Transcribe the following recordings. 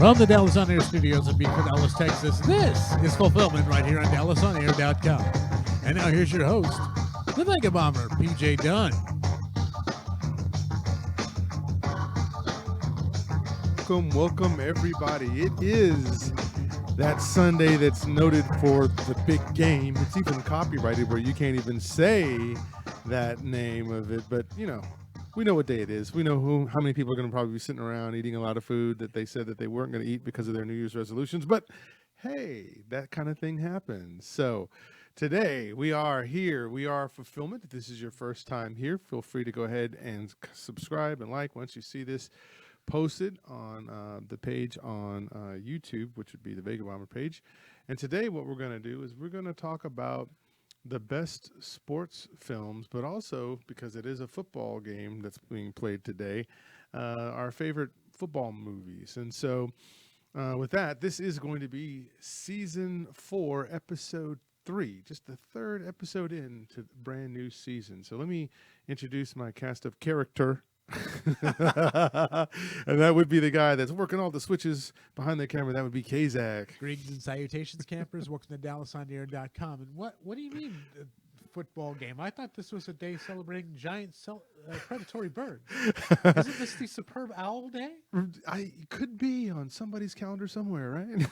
From the Dallas On Air studios in Beaufort, Dallas, Texas, this is Fulfillment right here on DallasOnAir.com. And now here's your host, the Mega Bomber, PJ Dunn. Welcome, everybody. It is that Sunday that's noted for the big game. It's even copyrighted where you can't even say that name of it, but you know, we know what day it is. We know how many people are going to probably be sitting around eating a lot of food that they said that they weren't going to eat because of their New Year's resolutions. But hey, that kind of thing happens. So today we are here. We are Fulfillment. If this is your first time here, feel free to go ahead and subscribe and like once you see this posted on the page on YouTube, which would be the Vega Bomber page. And today what we're going to do is we're going to talk about the best sports films, but also, because it is a football game that's being played today, our favorite football movies. And so with that, this is going to be season 4, episode 3, just the third episode into the brand new season. So let me introduce my cast of character. And that would be the guy that's working all the switches behind the camera. That would be Kazak. Greetings and salutations, campers. Welcome to DallasOnAir.com. And what do you mean football game? I thought this was a day celebrating giant predatory birds. Isn't this the Superb Owl Day? It could be on somebody's calendar somewhere, right?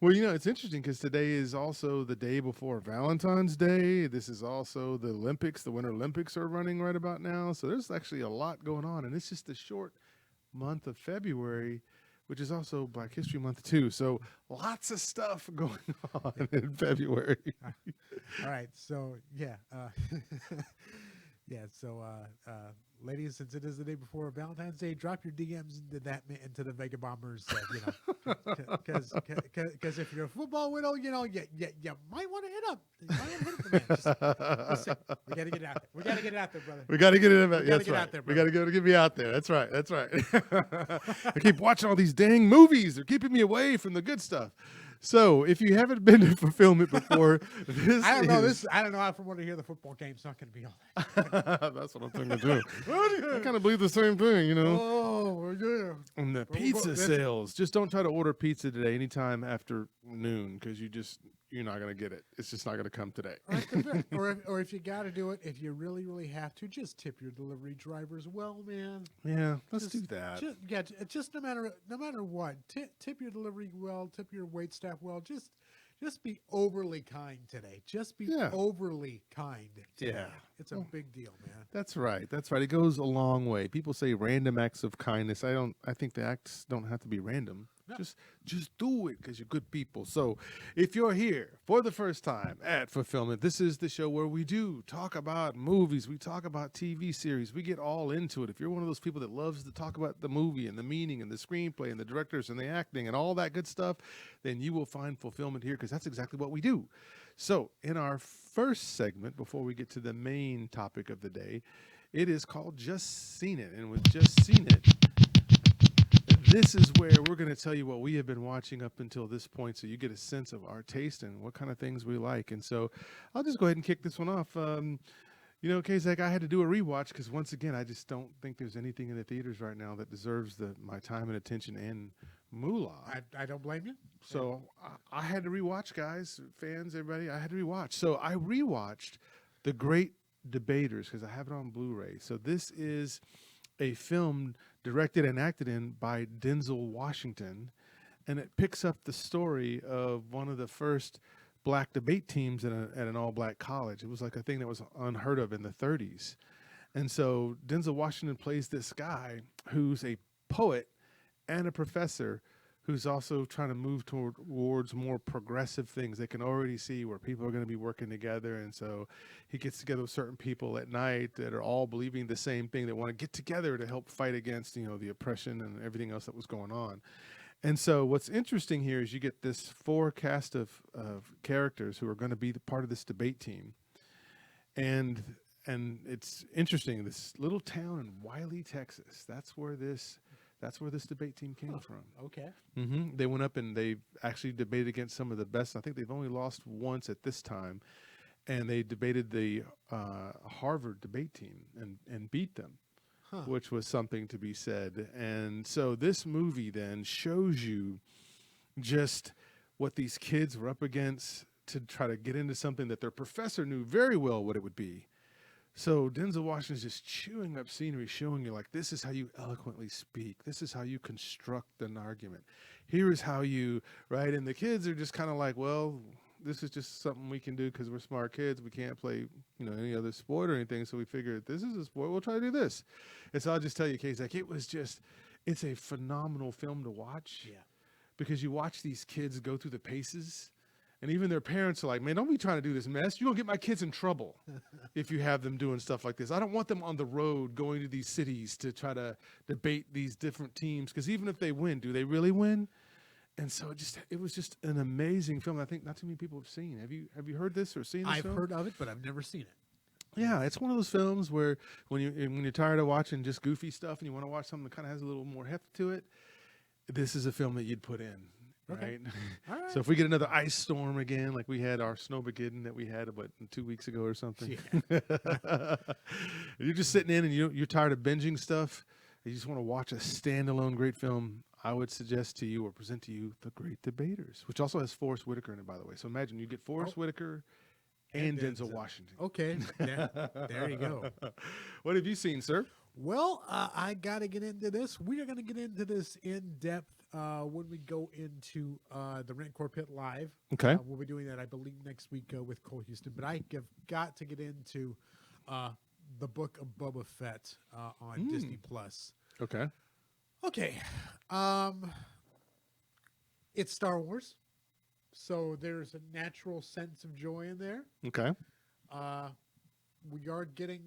Well, you know, it's interesting because today is also the day before Valentine's Day. This is also the Olympics. The Winter Olympics are running right about now. So there's actually a lot going on. And it's just a short month of February, which is also Black History Month too. So lots of stuff going on in February. All right. So, yeah. Ladies, since it is the day before Valentine's Day, drop your DMs into the Vega Bombers, because if you're a football widow, you might want to hit up. You might want to hit up the man. Listen, we got to get it out there. We got to get it out there, brother. We got to get it out. That's right. We got to get me out there. That's right. That's right. I keep watching all these dang movies. They're keeping me away from the good stuff. So, if you haven't been to Fulfillment before, I don't know. I don't know how from what I hear the football game's not going to be all that. That's what I'm thinking too. I kind of believe the same thing, you know. Oh, yeah. And the pizza sales. Just don't try to order pizza today anytime after noon because you're not going to get it. It's just not going to come today. Or if you got to do it, if you really, really have to, just tip your delivery drivers well, man. Yeah, let's do that. Just no matter what, tip your delivery well, tip your wait staff well. Just be overly kind today. Just be overly kind today. Yeah. It's a big deal, man. That's right. That's right. It goes a long way. People say random acts of kindness. I think the acts don't have to be random. No. Just do it because you're good people. So if you're here for the first time at Fulfillment, this is the show where we do talk about movies. We talk about TV series. We get all into it. If you're one of those people that loves to talk about the movie and the meaning and the screenplay and the directors and the acting and all that good stuff, then you will find Fulfillment here because that's exactly what we do. So in our first segment, before we get to the main topic of the day, it is called Just Seen It. And with Just Seen It, this is where we're going to tell you what we have been watching up until this point so you get a sense of our taste and what kind of things we like. And so I'll just go ahead and kick this one off. Kazak, I had to do a rewatch because once again, I just don't think there's anything in the theaters right now that deserves my time and attention and moolah. I don't blame you. So I had to rewatch, guys, fans, everybody. I had to rewatch. So I rewatched The Great Debaters because I have it on Blu-ray. So this is a film directed and acted in by Denzel Washington, and it picks up the story of one of the first black debate teams at an all-black college. It was like a thing that was unheard of in the 30s. And so Denzel Washington plays this guy who's a poet and a professor who's also trying to move towards more progressive things. They can already see where people are going to be working together. And so he gets together with certain people at night that are all believing the same thing, that want to get together to help fight against, the oppression and everything else that was going on. And so what's interesting here is you get this 4 cast of characters who are going to be the part of this debate team. And it's interesting, this little town in Wiley, Texas, that's where this debate team came from. Okay. Mm-hmm. They went up and they actually debated against some of the best. I think they've only lost once at this time. And they debated the Harvard debate team and beat them. Huh. which was something to be said. And so this movie then shows you just what these kids were up against to try to get into something that their professor knew very well what it would be. So Denzel Washington's just chewing up scenery, showing you like this is how you eloquently speak. This is how you construct an argument. Here is how you, right? And the kids are just kind of like, well, this is just something we can do because we're smart kids. We can't play, any other sport or anything. So we figured this is a sport. We'll try to do this. And so I'll just tell you, Case, like it's a phenomenal film to watch. Yeah. Because you watch these kids go through the paces. And even their parents are like, man, don't be trying to do this mess. You're going to get my kids in trouble if you have them doing stuff like this. I don't want them on the road going to these cities to try to debate these different teams. Because even if they win, do they really win? And so it was just an amazing film. I think not too many people have seen. Have you heard this or seen this I've film? heard of it, but I've never seen it. Yeah, it's one of those films where when you're tired of watching just goofy stuff and you want to watch something that kind of has a little more heft to it, this is a film that you'd put in. Okay. Right. All right. So if we get another ice storm again, like we had our Snowmageddon that we had 2 weeks ago or something, Yeah. you're just sitting in and you're tired of binging stuff. You just want to watch a standalone great film. I would suggest to you or present to you The Great Debaters, which also has Forrest Whitaker in it, by the way. So imagine you get Forrest Whitaker and Denzel Washington. Okay. There you go. What have you seen, sir? Well, I got to get into this. We are going to get into this in depth when we go into the Rent Core Pit Live. Okay. We'll be doing that, I believe, next week with Cole Houston. But I have got to get into the Book of Boba Fett on Disney Plus. Okay. Okay. It's Star Wars, so there's a natural sense of joy in there. Okay. We are getting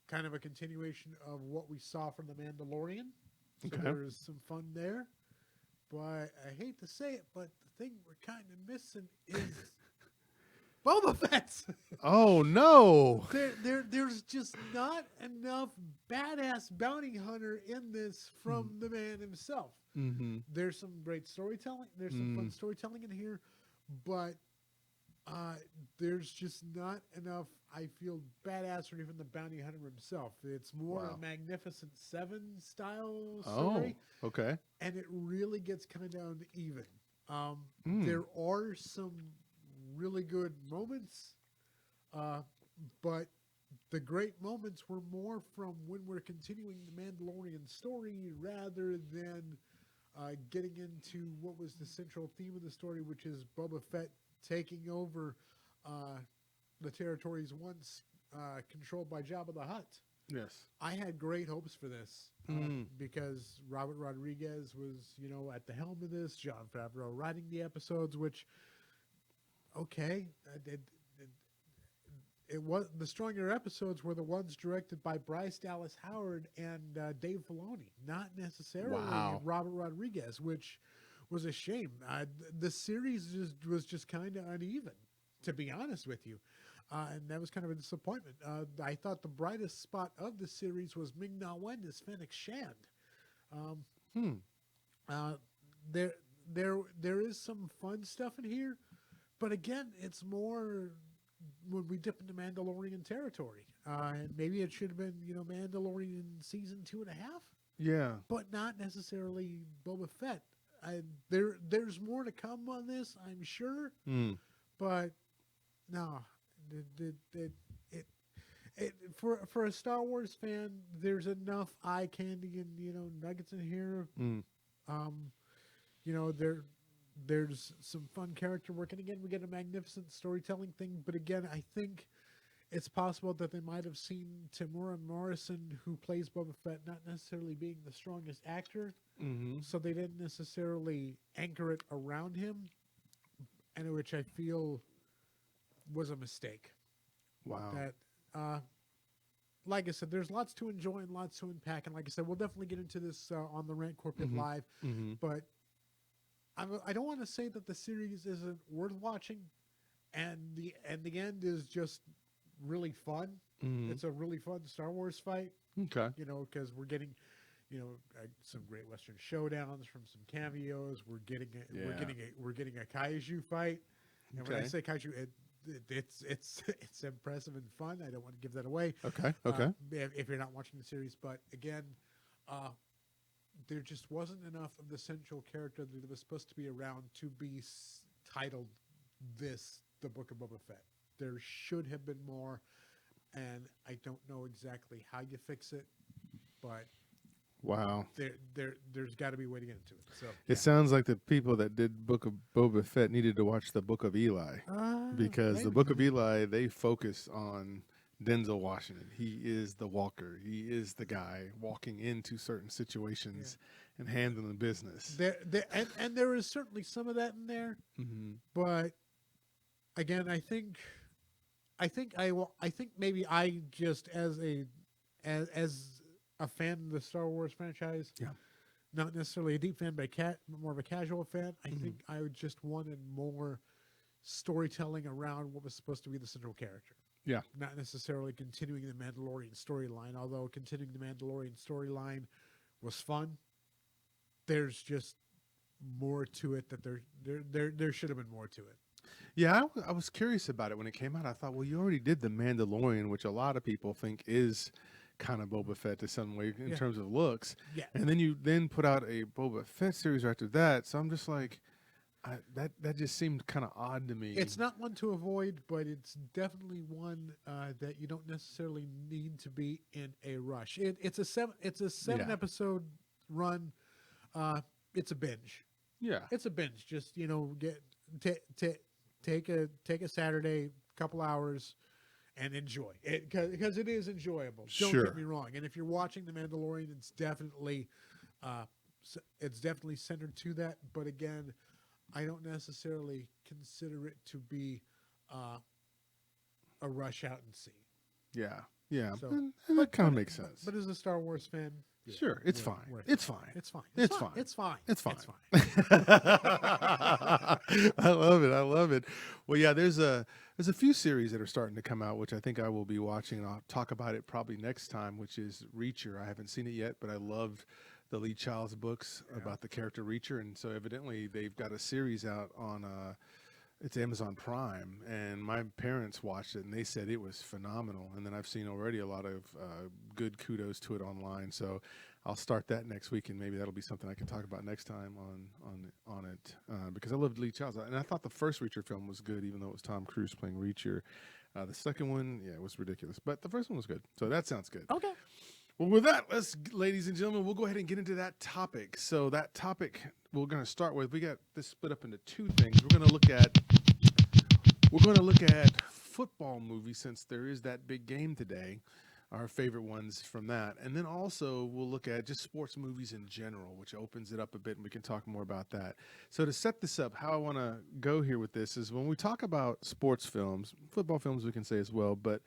kind of a continuation of what we saw from The Mandalorian. So Okay. there is some fun there. But I hate to say it, but the thing we're kind of missing is Boba Fett. Oh, no. There's just not enough badass bounty hunter in this from the man himself. Mm-hmm. There's some great storytelling. There's some fun storytelling in here, but there's just not enough, I feel, badass or even the bounty hunter himself. It's more Wow. a Magnificent Seven style story, Okay. and it really gets kind of uneven. There are some really good moments, but the great moments were more from when we're continuing the Mandalorian story rather than getting into what was the central theme of the story, which is Boba Fett taking over the territories once controlled by Jabba the Hutt. Yes. I had great hopes for this because Robert Rodriguez was, at the helm of this. Jon Favreau writing the episodes, which, okay, it was the stronger episodes were the ones directed by Bryce Dallas Howard and Dave Filoni, not necessarily Wow. Robert Rodriguez, which was a shame. The series was just kind of uneven, to be honest with you. And that was kind of a disappointment. I thought the brightest spot of the series was Ming-Na Wen as Fennec Shand. There is some fun stuff in here, but again, it's more when we dip into Mandalorian territory. And maybe it should have been, Mandalorian season 2.5, Yeah. but not necessarily Boba Fett. There's more to come on this, I'm sure, but no. For a Star Wars fan, there's enough eye candy and nuggets in here. There's some fun character work, and again, we get a magnificent storytelling thing. But again, I think it's possible that they might have seen Temuera Morrison, who plays Boba Fett, not necessarily being the strongest actor, so they didn't necessarily anchor it around him, and which I feel was a mistake. Wow. That, like I said, there's lots to enjoy and lots to unpack. And like I said, we'll definitely get into this on the Rant Core Pit Live. But I don't want to say that the series isn't worth watching, and the end is just really fun. It's a really fun Star Wars fight. Okay. Because we're getting, some great Western showdowns from some cameos. We're getting a kaiju fight. And when I say kaiju, it's impressive and fun. I don't want to give that away. Okay. Okay. If you're not watching the series, but again, there just wasn't enough of the central character that was supposed to be around to be titled the Book of Boba Fett. There should have been more, and I don't know exactly how you fix it, but Wow. there's got to be a way to get into it. So It sounds like the people that did Book of Boba Fett needed to watch the Book of Eli, because the maybe. Book of Eli, they focus on Denzel Washington. He is the walker. He is the guy walking into certain situations and handling the business. And there is certainly some of that in there, Mm-hmm. but again, I think maybe I just as a fan of the Star Wars franchise, not necessarily a deep fan, but more of a casual fan. I think I just wanted more storytelling around what was supposed to be the central character. Yeah. Not necessarily continuing the Mandalorian storyline, although continuing the Mandalorian storyline was fun. There's just more to it that there should have been more to it. Yeah, I was curious about it when it came out. I thought, well, you already did the Mandalorian, which a lot of people think is kind of Boba Fett to some way in terms of looks. Yeah. And then you put out a Boba Fett series after that. So I'm just like, that just seemed kind of odd to me. It's not one to avoid, but it's definitely one that you don't necessarily need to be in a rush. It's a seven episode run. It's a binge. Yeah. It's a binge. Just take a Saturday, couple hours, and enjoy it because it is enjoyable. Don't Sure. get me wrong. And if you're watching The Mandalorian, it's definitely centered to that. But again, I don't necessarily consider it to be a rush out and see. Yeah. Yeah. So- and that kind of makes sense. But as a Star Wars fan, Sure, it's fine. It's fine. It's fine. It's fine. It's fine. It's fine. It's fine. I love it. I love it. Well, yeah, there's a few series that are starting to come out, which I think I will be watching, and I'll talk about it probably next time, which is Reacher. I haven't seen it yet, but I loved the Lee Child's books about the character Reacher, and so evidently they've got a series out on it's Amazon Prime, and my parents watched it, and they said it was phenomenal. And then I've seen already a lot of good kudos to it online, so I'll start that next week, and maybe that'll be something I can talk about next time on it, because I loved Lee Child's, and I thought the first Reacher film was good, even though it was Tom Cruise playing Reacher. The second one, it was ridiculous, but the first one was good, so that sounds good. Okay. Well, with that, ladies and gentlemen, we'll go ahead and get into that topic. So that topic we're going to start with, we got this split up into two things. We're going to look at football movies, since there is that big game today, our favorite ones from that. And then also we'll look at just sports movies in general, which opens it up a bit, and we can talk more about that. So to set this up, how I want to go here with this is when we talk about sports films, football films we can say as well, but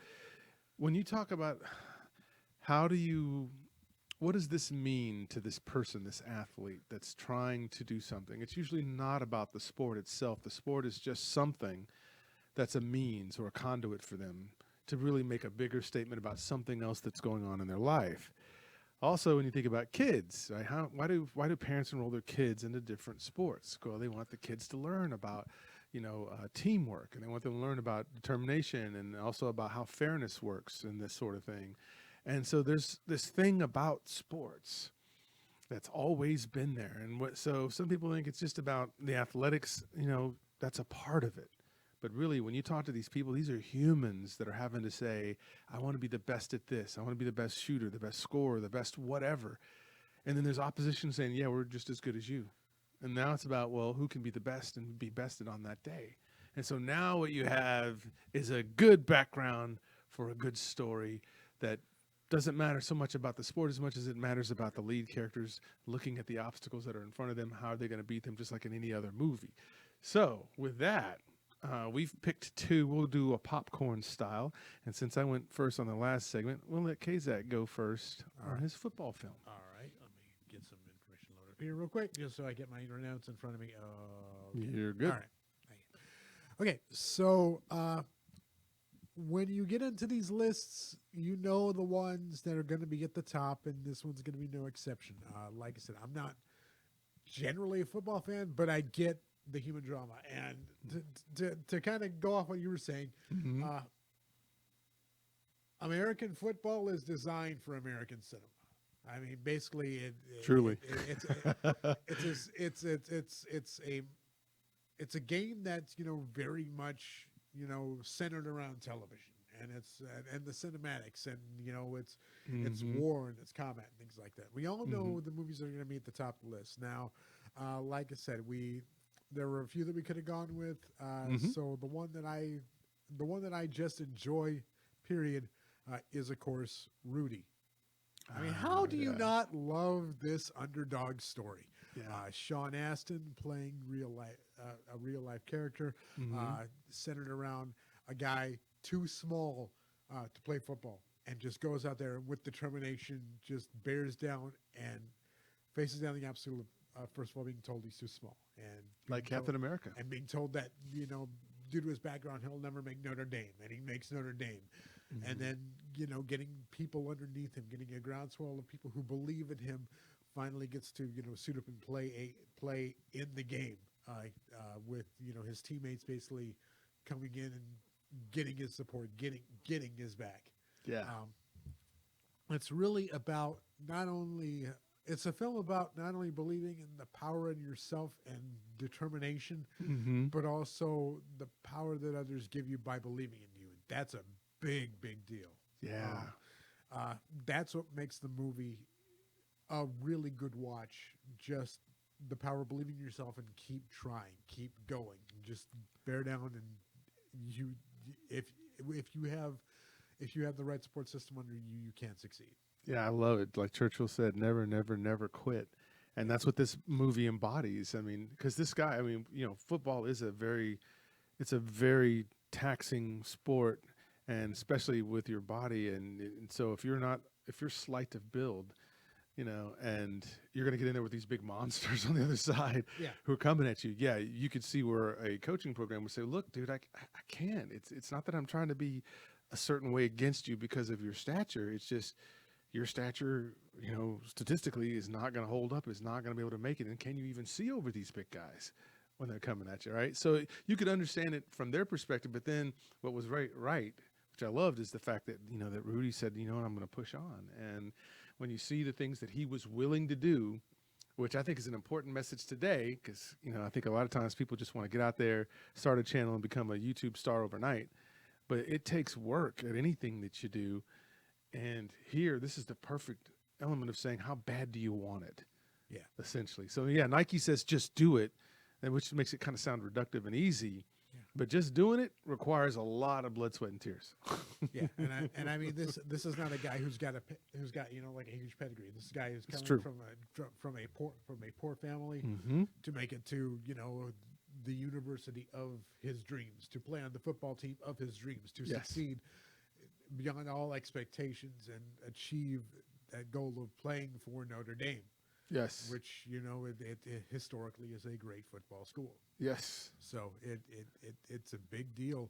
when you talk about what does this mean to this person, this athlete that's trying to do something? It's usually not about the sport itself. The sport is just something that's a means or a conduit for them to really make a bigger statement about something else that's going on in their life. Also, when you think about kids, right, why do parents enroll their kids into different sports? Well, they want the kids to learn about teamwork, and they want them to learn about determination, and also about how fairness works and this sort of thing. And so there's this thing about sports that's always been there. And so some people think it's just about the athletics, that's a part of it. But really, when you talk to these people, these are humans that are having to say, I want to be the best at this. I want to be the best shooter, the best scorer, the best whatever. And then there's opposition saying, yeah, we're just as good as you. And now it's about, well, who can be the best and be bested on that day? And so now what you have is a good background for a good story that doesn't matter so much about the sport as much as it matters about the lead characters looking at the obstacles that are in front of them. How are they going to beat them, just like in any other movie? So with that, we've picked two. We'll do a popcorn style. And since I went first on the last segment, we'll let Kazak go first on his football film. All right. Let me get some information loaded up here real quick, just so I get my notes in front of me. Okay. You're good. All right. Okay. So when you get into these lists, you know the ones that are going to be at the top, and this one's going to be no exception. Like I said, I'm not generally a football fan, but I get the human drama. And to kind of go off what you were saying, Mhm. American football is designed for American cinema. I mean, basically, Truly. it's a game that's very much centered around television, and it's and the cinematics, and it's Mhm. war and it's combat and things like that. We all know Mhm. the movies that are going to be at the top of the list. Now, like I said, there were a few that we could have gone with. Mhm. So the one that I just enjoy, period, is of course Rudy. I mean, how do you yeah. not love this underdog story? Yeah. Sean Astin playing a real life character, Mhm. centered around a guy too small to play football, and just goes out there with determination, just bears down and faces down the absolute. First of all, being told he's too small, and Like Captain America. being told that due to his background, he'll never make Notre Dame, and he makes Notre Dame. And Mhm. then getting people underneath him, getting a groundswell of people who believe in him, finally gets to suit up and play in the game, with his teammates basically coming in and getting his support, getting his back. Yeah. It's really about not only it's a film about not only believing in the power in yourself and determination, Mhm. but also the power that others give you by believing in you. That's a big deal. Yeah. That's what makes the movie a really good watch. Just the power of believing in yourself and keep trying, keep going, just bear down, and you if if you have the right support system under you, you can succeed. Yeah, I love it. Like Churchill said, never, never, never quit. And that's what this movie embodies. I mean, because this guy, I mean, football is it's a very taxing sport, and especially with your body. And so if you're slight of build, and you're going to get in there with these big monsters on the other side Yeah. who are coming at you. Yeah, you could see where a coaching program would say, "Look, dude, I can't. It's not that I'm trying to be a certain way against you because of your stature. It's just your stature, statistically is not going to hold up. Is not going to be able to make it. And can you even see over these big guys when they're coming at you, right? So you could understand it from their perspective. But then what was right, which I loved, is the fact that that Rudy said, "I'm going to push on." And when you see the things that he was willing to do, which I think is an important message today, because I think a lot of times people just want to get out there, start a channel, and become a YouTube star overnight. But it takes work at anything that you do. And here, this is the perfect element of saying, how bad do you want it? Yeah. Essentially. So yeah, Nike says just do it, and which makes it kind of sound reductive and easy. Yeah. But just doing it requires a lot of blood, sweat, and tears. Yeah, and I mean this is not a guy who's got like a huge pedigree. This guy is It's coming true. from a poor family Mm-hmm. to make it to the university of his dreams, to play on the football team of his dreams, to Yes. succeed beyond all expectations and achieve that goal of playing for Notre Dame, Yes. which it historically is a great football school. Yes. So it's a big deal.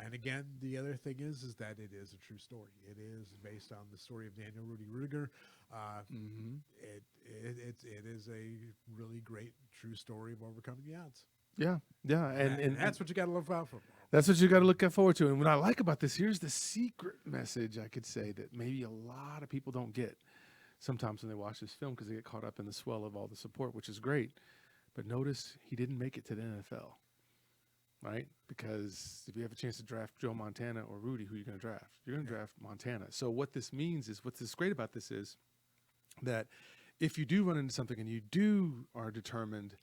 And again, the other thing is that it is a true story. It is based on the story of Daniel Rudy Rudiger. Mm-hmm. It is a really great true story of overcoming the odds. Yeah. Yeah. And that's what you got to love about football. that's what you got to look forward to. And what I like about this, here's the secret message, I could say, that maybe a lot of people don't get sometimes when they watch this film, because they get caught up in the swell of all the support, which is great. But notice he didn't make it to the NFL, right? Because if you have a chance to draft Joe Montana or Rudy, who are you going to draft? You're going to draft Montana. So what this means is, what's great about this is that if you do run into something and you are determined,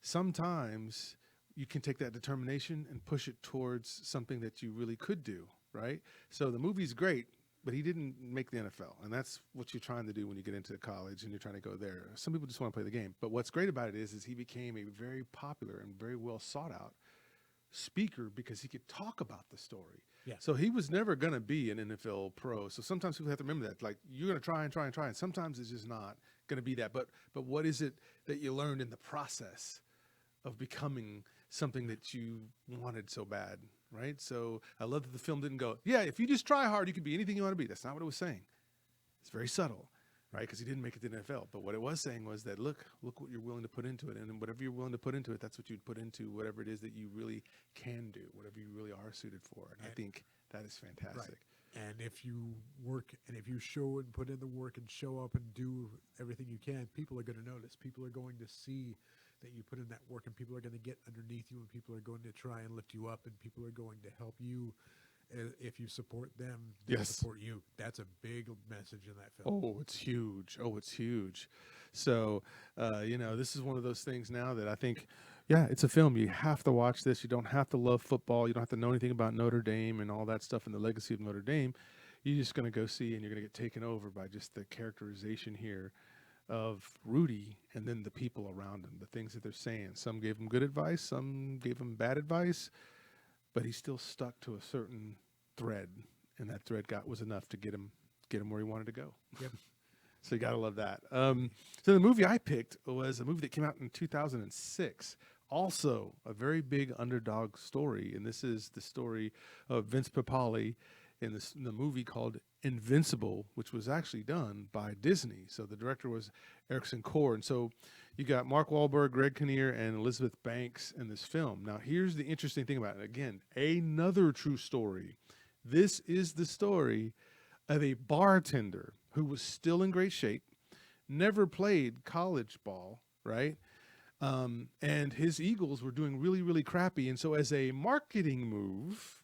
sometimes you can take that determination and push it towards something that you really could do, right? So the movie's great, but he didn't make the NFL, and that's what you're trying to do when you get into college and you're trying to go there. Some people just want to play the game, but what's great about it is he became a very popular and very well sought out speaker because he could talk about the story. Yeah. So he was never going to be an NFL pro. So sometimes people have to remember that, like, you're going to try and sometimes it's just not going to be that. But what is it that you learned in the process of becoming something that you wanted so bad, right? So I love that the film didn't go, yeah, if you just try hard, you can be anything you want to be. That's not what it was saying. It's very subtle. right? Because he didn't make it to the NFL. But what it was saying was that look what you're willing to put into it, and then whatever you're willing to put into it, that's what you'd put into whatever it is that you really can do, whatever you really are suited for. And I think that is fantastic. Right. And if you work and if you show and put in the work and show up and do everything you can, people are going to notice. People are going to see that you put in that work, and people are going to get underneath you, and people are going to try and lift you up, and people are going to help you. If you support them, they Yes. support you. That's a big message in that film. Oh, it's huge. Oh, it's huge. So, this is one of those things now that I think, yeah, it's a film. You have to watch this. You don't have to love football. You don't have to know anything about Notre Dame and all that stuff and the legacy of Notre Dame. You're just going to go see, and you're going to get taken over by just the characterization here of Rudy and then the people around him, the things that they're saying. Some gave him good advice. Some gave him bad advice. But he still stuck to a certain thread, and that thread was enough to get him where he wanted to go. Yep. So you got to love that. So the movie I picked was a movie that came out in 2006. Also a very big underdog story, and this is the story of Vince Papale in the movie called Invincible, which was actually done by Disney. So the director was Erickson Core, and so you got Mark Wahlberg, Greg Kinnear, and Elizabeth Banks in this film. Now, here's the interesting thing about it. Again, another true story. This is the story of a bartender who was still in great shape, never played college ball, right? And his Eagles were doing really, really crappy. And so as a marketing move,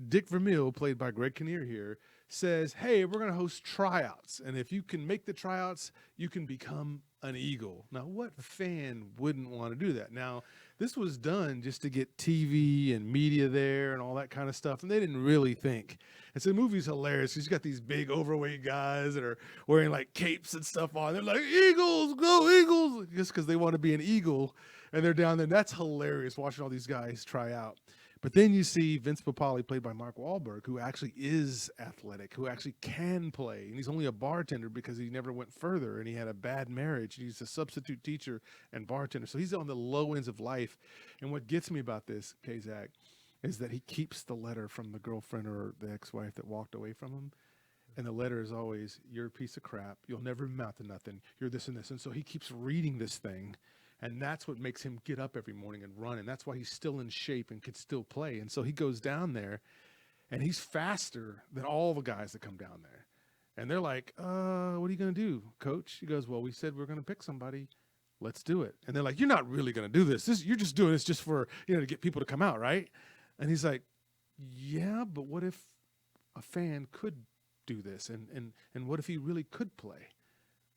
Dick Vermeil, played by Greg Kinnear here, says, hey, we're going to host tryouts. And if you can make the tryouts, you can become an Eagle. Now, what fan wouldn't want to do that? Now, this was done just to get TV and media there and all that kind of stuff. And they didn't really think. And so the movie's hilarious because you got these big overweight guys that are wearing like capes and stuff on. They're like, Eagles, go Eagles, just because they want to be an Eagle. And they're down there. And that's hilarious watching all these guys try out. But then you see Vince Papale, played by Mark Wahlberg, who actually is athletic, who actually can play. And he's only a bartender because he never went further, and he had a bad marriage. He's a substitute teacher and bartender. So he's on the low ends of life. And what gets me about this, Kazak, is that he keeps the letter from the girlfriend or the ex-wife that walked away from him. And the letter is always, you're a piece of crap. You'll never amount to nothing. You're this and this. And so he keeps reading this thing. And that's what makes him get up every morning and run. And that's why he's still in shape and can still play. And so he goes down there, and he's faster than all the guys that come down there. And they're like, what are you going to do, coach? He goes, well, we said we're going to pick somebody. Let's do it. And they're like, you're not really going to do this. You're just doing this just for, to get people to come out, right? And he's like, yeah, but what if a fan could do this? And what if he really could play?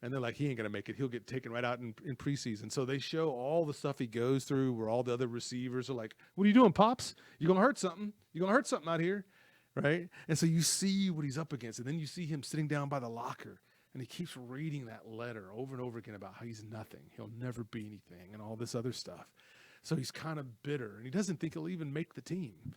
And they're like, he ain't going to make it. He'll get taken right out in preseason. So they show all the stuff he goes through where all the other receivers are like, what are you doing, Pops? You're going to hurt something. You're going to hurt something out here, right? And so you see what he's up against. And then you see him sitting down by the locker, and he keeps reading that letter over and over again about how he's nothing. He'll never be anything and all this other stuff. So he's kind of bitter, and he doesn't think he'll even make the team.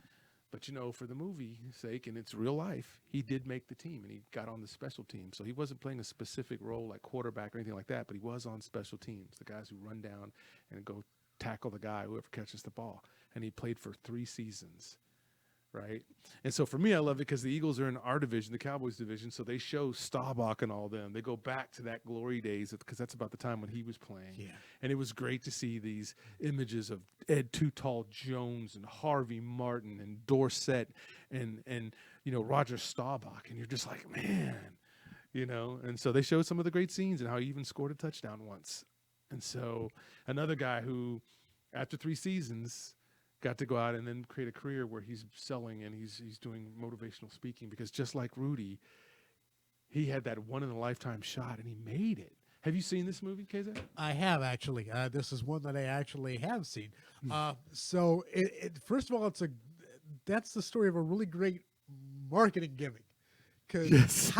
But, for the movie's sake and it's real life, he did make the team, and he got on the special team. So he wasn't playing a specific role like quarterback or anything like that, but he was on special teams, the guys who run down and go tackle the guy, whoever catches the ball. And he played for 3 seasons, right? And so for me, I love it because the Eagles are in our division, the Cowboys division, so they show Staubach and all them. They go back to that glory days because that's about the time when he was playing. Yeah. And it was great to see these images of Ed Too Tall Jones and Harvey Martin and Dorsett and Roger Staubach. And you're just like, man, And so they showed some of the great scenes and how he even scored a touchdown once. And so another guy who, after 3 seasons, got to go out and then create a career where he's selling and he's doing motivational speaking, because just like Rudy, he had that one-in-a-lifetime shot and he made it. Have you seen this movie, KZ? I have, actually. This is one that I actually have seen. So, first of all, that's the story of a really great marketing gimmick. Because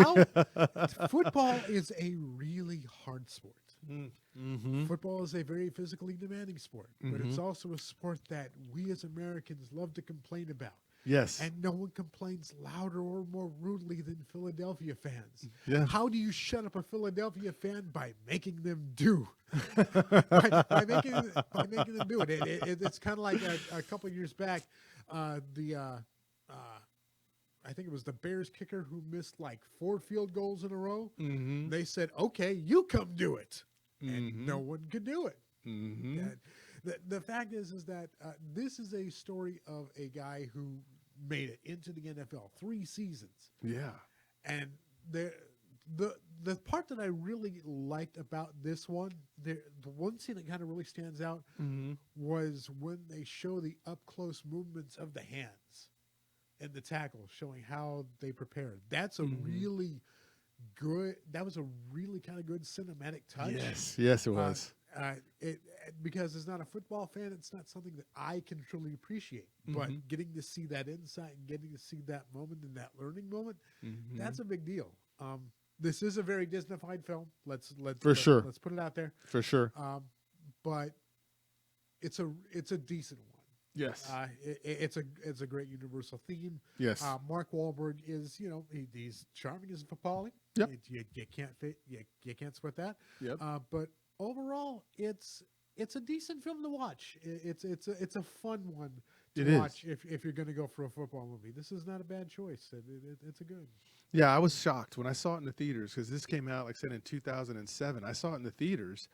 football is a really hard sport. Mm-hmm. Football is a very physically demanding sport, but it's also a sport that we as Americans love to complain about. Yes. And no one complains louder or more rudely than Philadelphia fans. Yeah. How do you shut up a Philadelphia fan? By making them do. by making them do it. It's kind of like a couple of years back, I think it was the Bears kicker who missed like 4 field goals in a row. Mm-hmm. They said, "Okay, you come do it," and Mhm. no one could do it. Mm-hmm. Yeah. The fact is that this is a story of a guy who made it into the NFL 3 seasons, Yeah. and the part that I really liked about this one, the one scene that kind of really stands out Mm-hmm. was when they show the up close movements of the hands and the tackle, showing how they prepared. That's a Mhm. really good. That was a really kind of good cinematic touch. Yes, it was. It because as not a football fan, it's not something that I can truly appreciate. But Mhm. getting to see that insight and getting to see that moment and that learning moment, Mhm. that's a big deal. This is a very Disneyfied film. For sure. Let's put it out there. For sure. But it's a decent one. Yes. It's a great universal theme. Yes. Mark Wahlberg is he's charming as Papali. Yep. You can't you can't sweat that. Yep. But overall, it's a decent film to watch. It's a fun one to It is. watch if you're going to go for a football movie. This is not a bad choice. It's a good. Yeah, I was shocked when I saw it in the theaters because this came out, like I said, in 2007. I saw it in the theaters,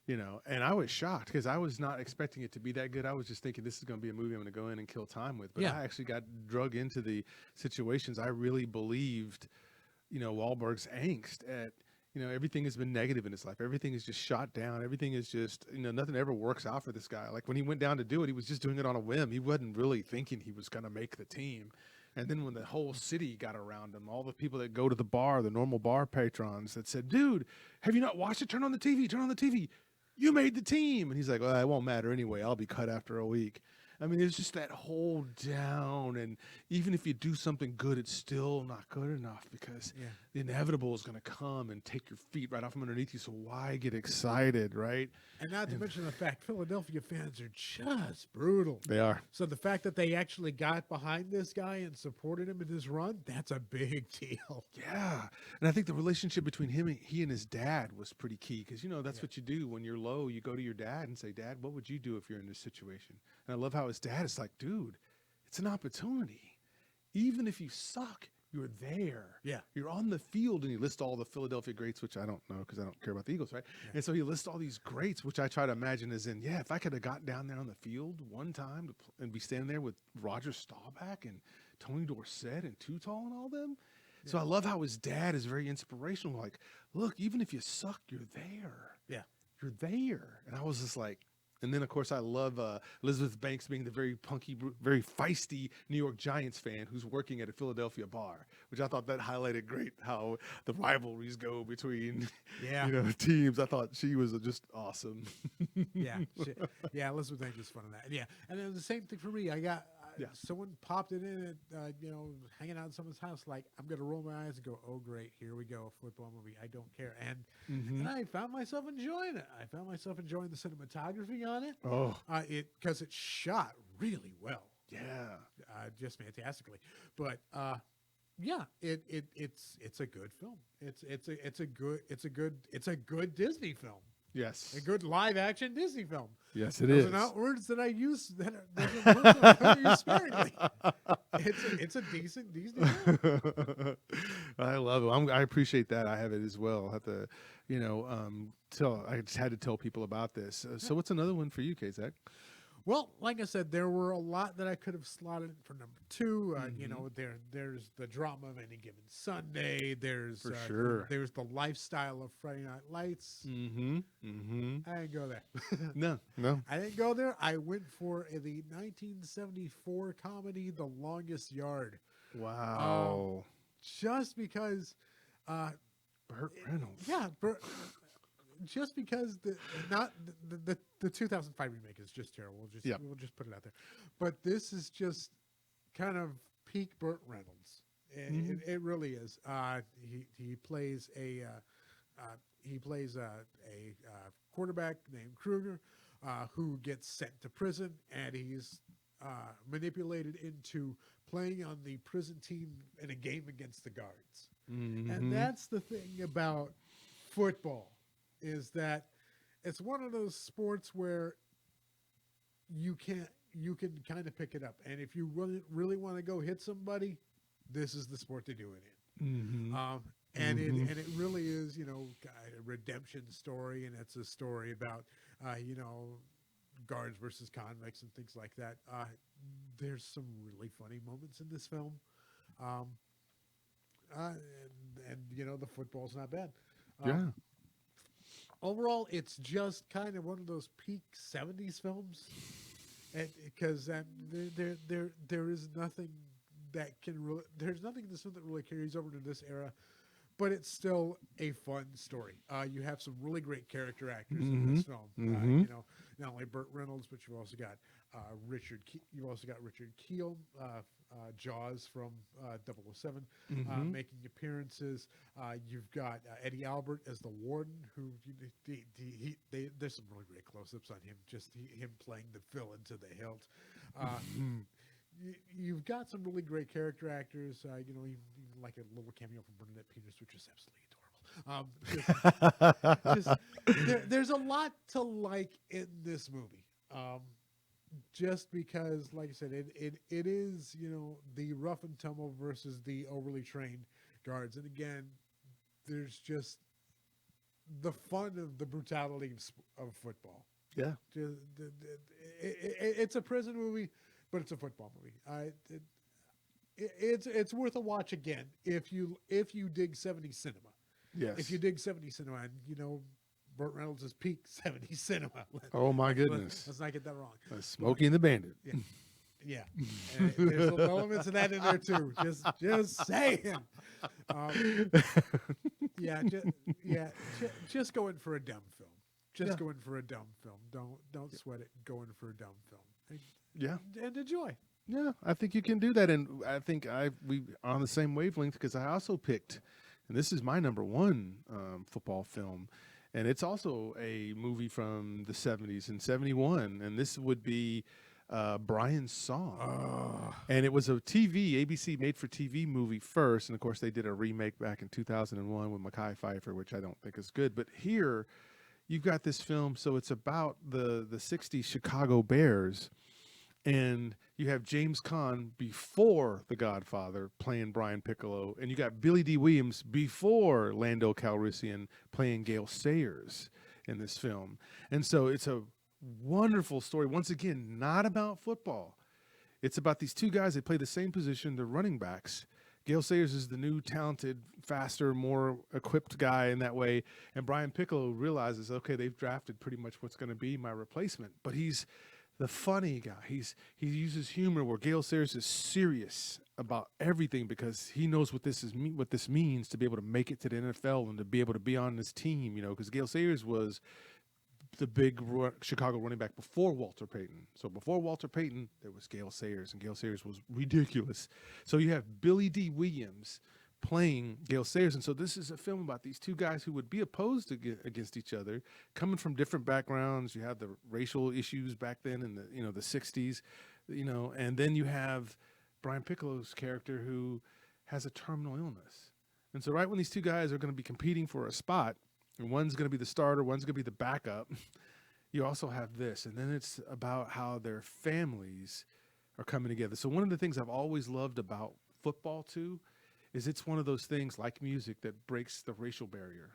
and I was shocked because I was not expecting it to be that good. I was just thinking this is going to be a movie I'm going to go in and kill time with. But Yeah. I actually got drug into the situations. I really believed, Wahlberg's angst at, everything has been negative in his life. Everything is just shot down. Everything is just, nothing ever works out for this guy. Like when he went down to do it, he was just doing it on a whim. He wasn't really thinking he was going to make the team. And then when the whole city got around him, all the people that go to the bar, the normal bar patrons that said, "Dude, have you not watched it? Turn on the TV. Turn on the TV. You made the team." And he's like, "Well, it won't matter anyway. I'll be cut after a week." I mean, it's just that whole down. And even if you do something good, it's still not good enough because Yeah. the inevitable is going to come and take your feet right off from underneath you. So why get excited, right? And not to mention the fact Philadelphia fans are just brutal. They are. So the fact that they actually got behind this guy and supported him in his run, that's a big deal. Yeah. And I think the relationship between he and his dad was pretty key because, that's Yeah. what you do when you're low. You go to your dad and say, "Dad, what would you do if you're in this situation?" And I love how his dad is like, "Dude, it's an opportunity. Even if you suck, you're there. Yeah. You're on the field." And he lists all the Philadelphia greats, which I don't know because I don't care about the Eagles, right? Yeah. And so he lists all these greats, which I try to imagine as in, yeah, if I could have got down there on the field one time and be standing there with Roger Staubach and Tony Dorsett and Tutal and all them. So I love how his dad is very inspirational. Like, look, even if you suck, you're there. Yeah. You're there. And I was just like, and then of course I love Elizabeth Banks being the very punky, very feisty New York Giants fan who's working at a Philadelphia bar, which I thought that highlighted great how the rivalries go between Yeah. teams. I thought she was just awesome. Yeah. Elizabeth Banks is fun in that. Yeah. And it was the same thing for me. I got Yeah. someone popped it in at, hanging out in someone's house. Like, I'm going to roll my eyes and go, "Oh, great. Here we go. A football movie. I don't care." And I found myself enjoying it. I found myself enjoying the cinematography on it. Oh, Because it's shot really well. yeah. Just fantastically. But yeah, it's a good film. It's a good Disney film. Yes. A good live action Disney film. Yes, it Those is. are not words that I use those are words that I use sparingly. It's a decent Disney film. I love it. I appreciate that. I have it as well. I have to, I just had to tell people about this. So what's another one for you, Kazak? Well, like I said, there were a lot that I could have slotted in for number 2. There's the drama of Any Given Sunday. There's For sure. There's the lifestyle of Friday Night Lights. Mm-hmm. Mm-hmm. I didn't go there. No. I didn't go there. I went for the 1974 comedy, The Longest Yard, Wow. just because. Burt Reynolds. Yeah, just because the 2005 remake is just terrible. We'll just put it out there. But this is just kind of peak Burt Reynolds. It really is. He plays a quarterback named Kruger who gets sent to prison, and he's manipulated into playing on the prison team in a game against the guards. Mm-hmm. And that's the thing about football, is that it's one of those sports where you can kind of pick it up. And if you really want to go hit somebody, this is the sport to do it in. Mm-hmm. And Mhm. it really is, a redemption story, and it's a story about, guards versus convicts and things like that. There's some really funny moments in this film, um, the football's not bad. Um, Yeah. Overall, it's just kind of one of those peak '70s films, because there is nothing that can really there's nothing in this film that really carries over to this era, but it's still a fun story. You have some really great character actors in Mm-hmm. this film. Mm-hmm. Not only Burt Reynolds, but you've also got You've also got Richard Keel, Jaws from 007, Mm-hmm. making appearances. You've got Eddie Albert as the warden, who there's some really great close-ups on him, him playing the villain to the hilt. Uh, you've got some really great character actors. Even like a little cameo from Bernadette Peters, which is absolutely adorable. There's a lot to like in this movie. Just because, like I said, it is the rough and tumble versus the overly trained guards, and again, there's just the fun of the brutality of football. Yeah. Just, it's a prison movie, but it's a football movie. It's worth a watch again if you dig '70s cinema. Yes. If you dig '70s cinema, and Burt Reynolds is peak '70s cinema. Oh my goodness. Let's not get that wrong. Smokey and the Bandit. Yeah. Yeah, and there's some elements of that in there too. Just saying. Yeah, just go in for a dumb film. Just go in for a dumb film. Don't sweat it. Go in for a dumb film. Yeah. And enjoy. Yeah, I think you can do that, and I think we are on the same wavelength because I also picked, and this is my number one football film, and it's also a movie from the '70s in '71, and this would be Brian's Song, and it was a ABC made for TV movie first, and of course they did a remake back in 2001 with Mekhi Phifer, which I don't think is good, but here you've got this film, so it's about the '60s Chicago Bears. And you have James Caan before The Godfather playing Brian Piccolo, and you got Billy D. Williams before Lando Calrissian playing Gale Sayers in this film. And so it's a wonderful story. Once again, not about football. It's about these two guys that play the same position. They're running backs. Gale Sayers is the new, talented, faster, more equipped guy in that way. And Brian Piccolo realizes, okay, they've drafted pretty much what's going to be my replacement. But he's the funny guy. He uses humor where Gale Sayers is serious about everything because he knows what this means to be able to make it to the NFL and to be able to be on this team. Because Gale Sayers was the big Chicago running back before Walter Payton. So before Walter Payton, there was Gale Sayers, and Gale Sayers was ridiculous. So you have Billy D. Williams playing Gale Sayers, and so this is a film about these two guys who would be opposed against each other, coming from different backgrounds. You have the racial issues back then in the '60s, and then you have Brian Piccolo's character who has a terminal illness, and so right when these two guys are going to be competing for a spot, and one's going to be the starter, one's going to be the backup, you also have this, and then it's about how their families are coming together. So one of the things I've always loved about football too is it's one of those things like music that breaks the racial barrier,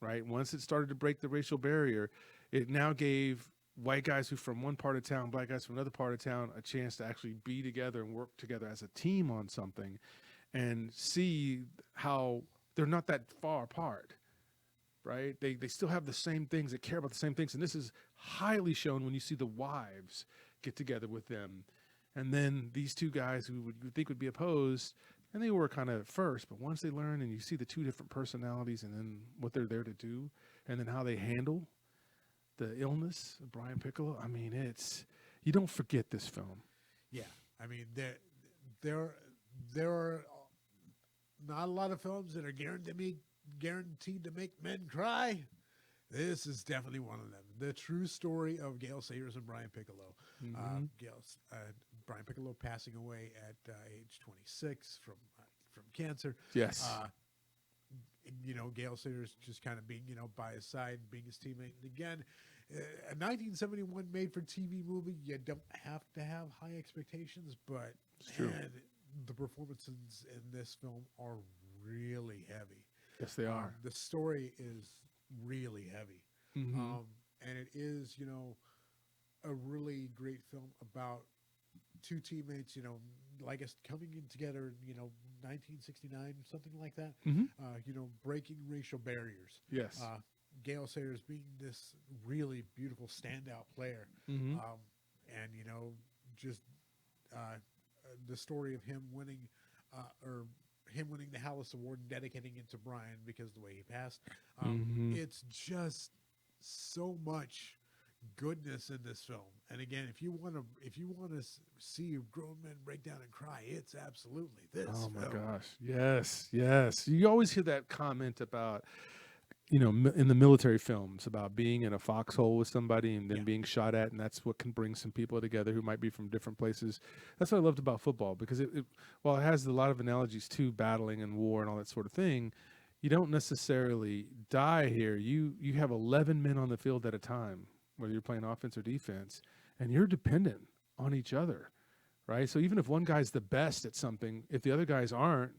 right? Once it started to break the racial barrier, it now gave white guys who from one part of town, black guys from another part of town, a chance to actually be together and work together as a team on something and see how they're not that far apart, right? They still have the same things, they care about the same things. And this is highly shown when you see the wives get together with them. And then these two guys who you think would be opposed, and they were kind of at first, but once they learn and you see the two different personalities and then what they're there to do and then how they handle the illness of Brian Piccolo, I mean, you don't forget this film. Yeah, I mean, there are not a lot of films that are guaranteed to make men cry. This is definitely one of them. The true story of Gale Sayers and Brian Piccolo. Mm-hmm. Brian Piccolo passing away at age 26 from cancer. Yes. Gale Sayers just kind of being, by his side, being his teammate. And again, a 1971 made-for-TV movie, you don't have to have high expectations, but It's true. man, the performances in this film are really heavy. Yes, they are. The story is really heavy, Mm-hmm. and it is, a really great film about two teammates, like us coming in together, 1969, something like that, Mm-hmm. breaking racial barriers. Yes. Gail Sayers being this really beautiful standout player, Mm-hmm. and just the story of him winning, or him winning the Hallis Award and dedicating it to Brian because of the way he passed. Mm-hmm. It's just so much goodness in this film. And again, if you want to see grown men break down and cry, it's absolutely this. Oh my film. gosh. Yes. Yes. You always hear that comment about, in the military films about being in a foxhole with somebody and then Yeah. being shot at, and that's what can bring some people together who might be from different places. That's what I loved about football, because while it has a lot of analogies to battling and war and all that sort of thing, you don't necessarily die here. You have 11 men on the field at a time, whether you're playing offense or defense, and you're dependent on each other. Right, so even if one guy's the best at something, if the other guys aren't,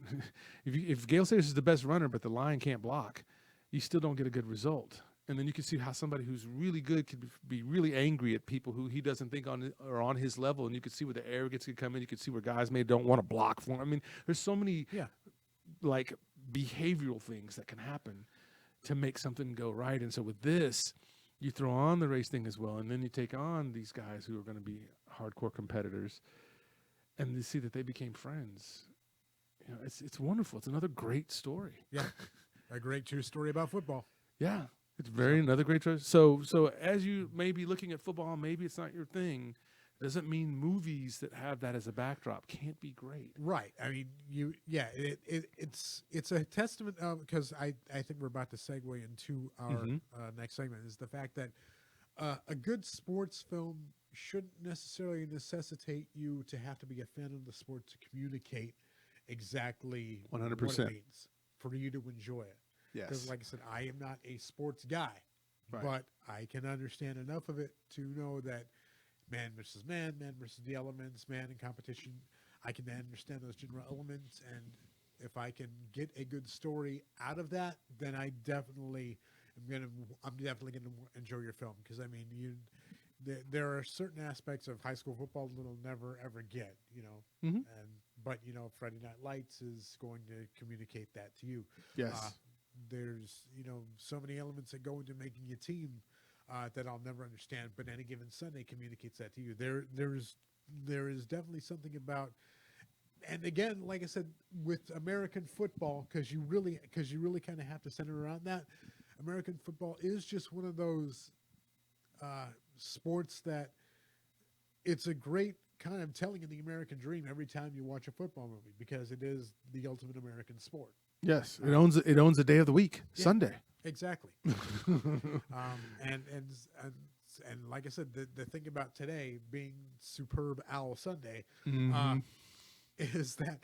if Gale Sayers is the best runner but the line can't block, you still don't get a good result. And then you can see how somebody who's really good could be really angry at people who he doesn't think are on his level, and you could see where the arrogance could come in. You could see where guys maybe don't want to block for him. I mean, there's so many like behavioral things that can happen to make something go right. And so with this, you throw on the race thing as well, and then you take on these guys who are going to be hardcore competitors, and you see that they became friends. It's wonderful. It's another great story. Yeah, a great true story about football. Yeah, it's another great choice. So as you may be looking at football, maybe it's not your thing. Doesn't mean movies that have that as a backdrop can't be great. Right. I mean, it's a testament of, because I think we're about to segue into our next segment, is the fact that a good sports film shouldn't necessarily necessitate you to have to be a fan of the sport to communicate exactly 100%. what it means for you to enjoy it. Because, Yes. like I said, I am not a sports guy, Right. but I can understand enough of it to know that man versus man versus the elements, man in competition. I can understand those general elements, and if I can get a good story out of that, then I'm definitely gonna enjoy your film, because I mean, there are certain aspects of high school football that'll never ever get, Mhm. but Friday Night Lights is going to communicate that to you. Yes. There's so many elements that go into making a team that I'll never understand, but Any Given Sunday communicates that to you. There is definitely something about, and again, like I said, with American football, because you really kind of have to center around that. American football is just one of those sports that it's a great kind of telling of the American dream every time you watch a football movie, because it is the ultimate American sport. Yes. It owns a day of the week, Yeah. Sunday. Exactly. And like I said, the thing about today being Superb Owl Sunday Mhm. is that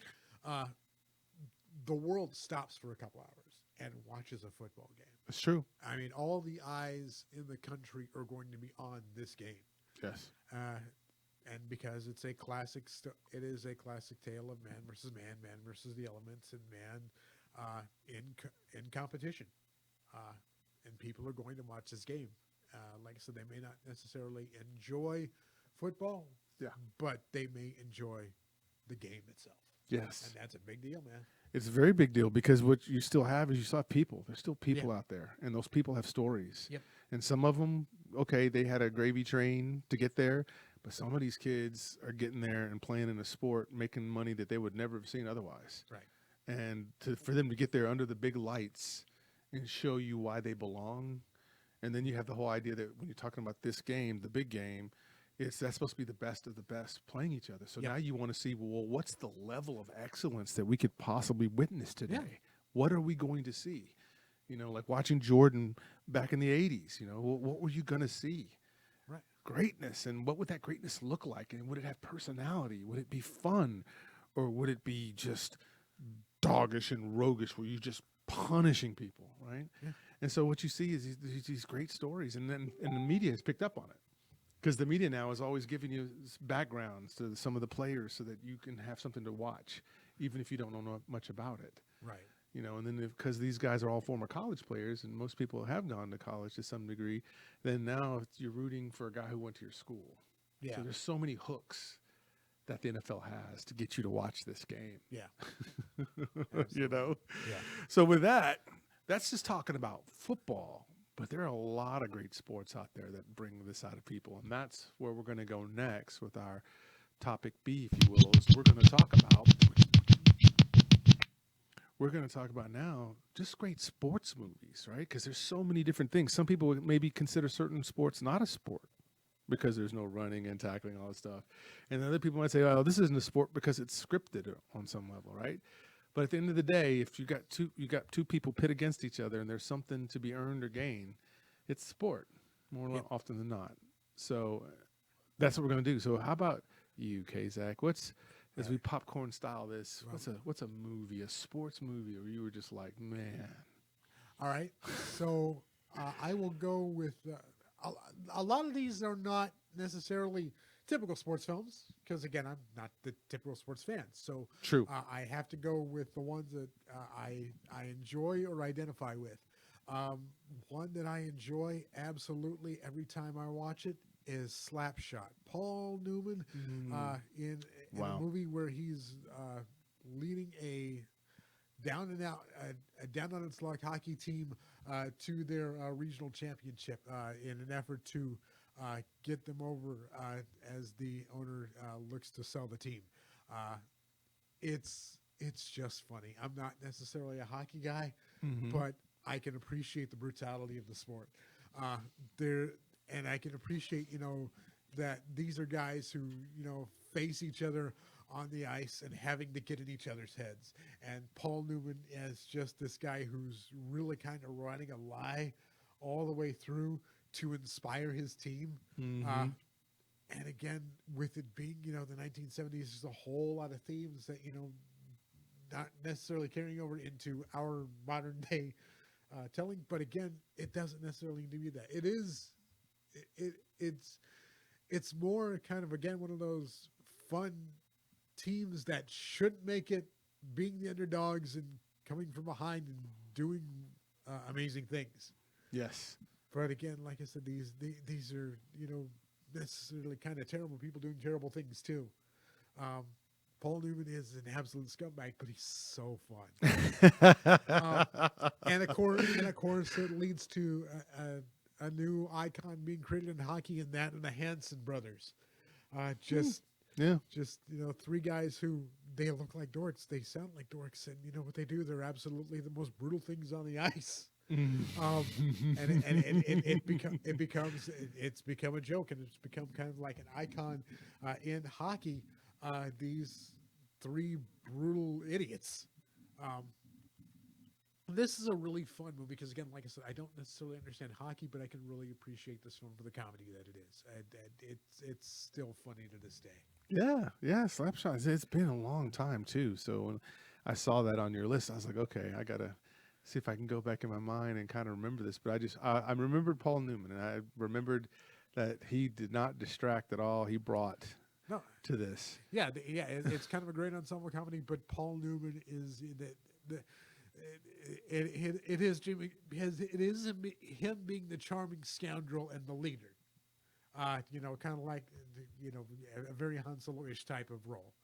the world stops for a couple hours and watches a football game. It's true. I mean, all the eyes in the country are going to be on this game. Yes. And because it's a classic, it is a classic tale of man versus man, man versus the elements, and man in competition. And people are going to watch this game. Like I said, they may not necessarily enjoy football, but they may enjoy the game itself. Yes. And that's a big deal, man. It's a very big deal, because what you still have is you still have people. There's still people out there, and those people have stories. Yep. And some of them, okay, they had a gravy train to get there, but some of these kids are getting there and playing in a sport, making money that they would never have seen otherwise. Right. And for them to get there under the big lights and show you why they belong. And then you have the whole idea that when you're talking about this game, the big game, that's supposed to be the best of the best playing each other. So now you want to see, well, what's the level of excellence that we could possibly witness today? Yeah. What are we going to see? Like watching Jordan back in the 80s, what were you going to see? Right. Greatness. And what would that greatness look like? And would it have personality? Would it be fun? Or would it be just doggish and roguish, where you're just punishing people, right? Yeah. And so what you see is these great stories, and then the media has picked up on it. Because the media now is always giving you backgrounds to some of the players so that you can have something to watch, even if you don't know much about it. Right. You know, and then because these guys are all former college players and most people have gone to college to some degree, then now you're rooting for a guy who went to your school. Yeah. So there's so many hooks that the NFL has to get you to watch this game. Yeah. You know? Yeah. So with that, that's just talking about football. But there are a lot of great sports out there that bring this out of people. And that's where we're going to go next with our topic B, if you will, is we're going to talk about now just great sports movies, right? Because there's so many different things. Some people would maybe consider certain sports not a sport because there's no running and tackling, all that stuff. And other people might say, oh, this isn't a sport because it's scripted on some level, right? But at the end of the day, if you got two people pit against each other and there's something to be earned or gained, it's sport more often than not. So that's what we're going to do. So how about you, Kazak? As we popcorn style this, what's a movie, a sports movie, where you were just like, man? All right. So I will go with a lot of these are not necessarily typical sports films because, again, I'm not the typical sports fan. So True. I have to go with the ones that I enjoy or identify with. One that I enjoy absolutely every time I watch it is Slapshot. Paul Newman in a movie where he's leading a down and out its luck hockey team to their regional championship in an effort to get them over as the owner looks to sell the team. It's just funny. I'm not necessarily a hockey guy, but I can appreciate the brutality of the sport. And I can appreciate, that these are guys who, face each other on the ice and having to get in each other's heads. And Paul Newman as just this guy who's really kind of running a lie all the way through to inspire his team. And again, with it being, the 1970s, there's a whole lot of themes that, not necessarily carrying over into our modern day telling. But again, it doesn't necessarily need to be that. It's more kind of, again, one of those fun teams that shouldn't make it, being the underdogs and coming from behind and doing amazing things. Yes. But again, like I said, these are, necessarily kind of terrible people doing terrible things too. Paul Newman is an absolute scumbag, but he's so fun. And of course, it leads to a new icon being created in hockey, and the Hanson brothers. Just three guys who they look like dorks, they sound like dorks, and what they do, they're absolutely the most brutal things on the ice. It's become a joke, and it's become kind of like an icon in hockey. These three brutal idiots. This is a really fun movie because, again, like I said, I don't necessarily understand hockey, but I can really appreciate this film for the comedy that it is. And it's still funny to this day. Yeah, Slapshot. It's been a long time too. So when I saw that on your list, I was like, okay, I gotta see if I can go back in my mind and kind of remember this. But I remembered Paul Newman, and I remembered that he did not distract at all. He brought to this. Yeah, it's kind of a great ensemble comedy, but Paul Newman is it is him being the charming scoundrel and the leader. Kind of like a very Han Solo-ish type of role.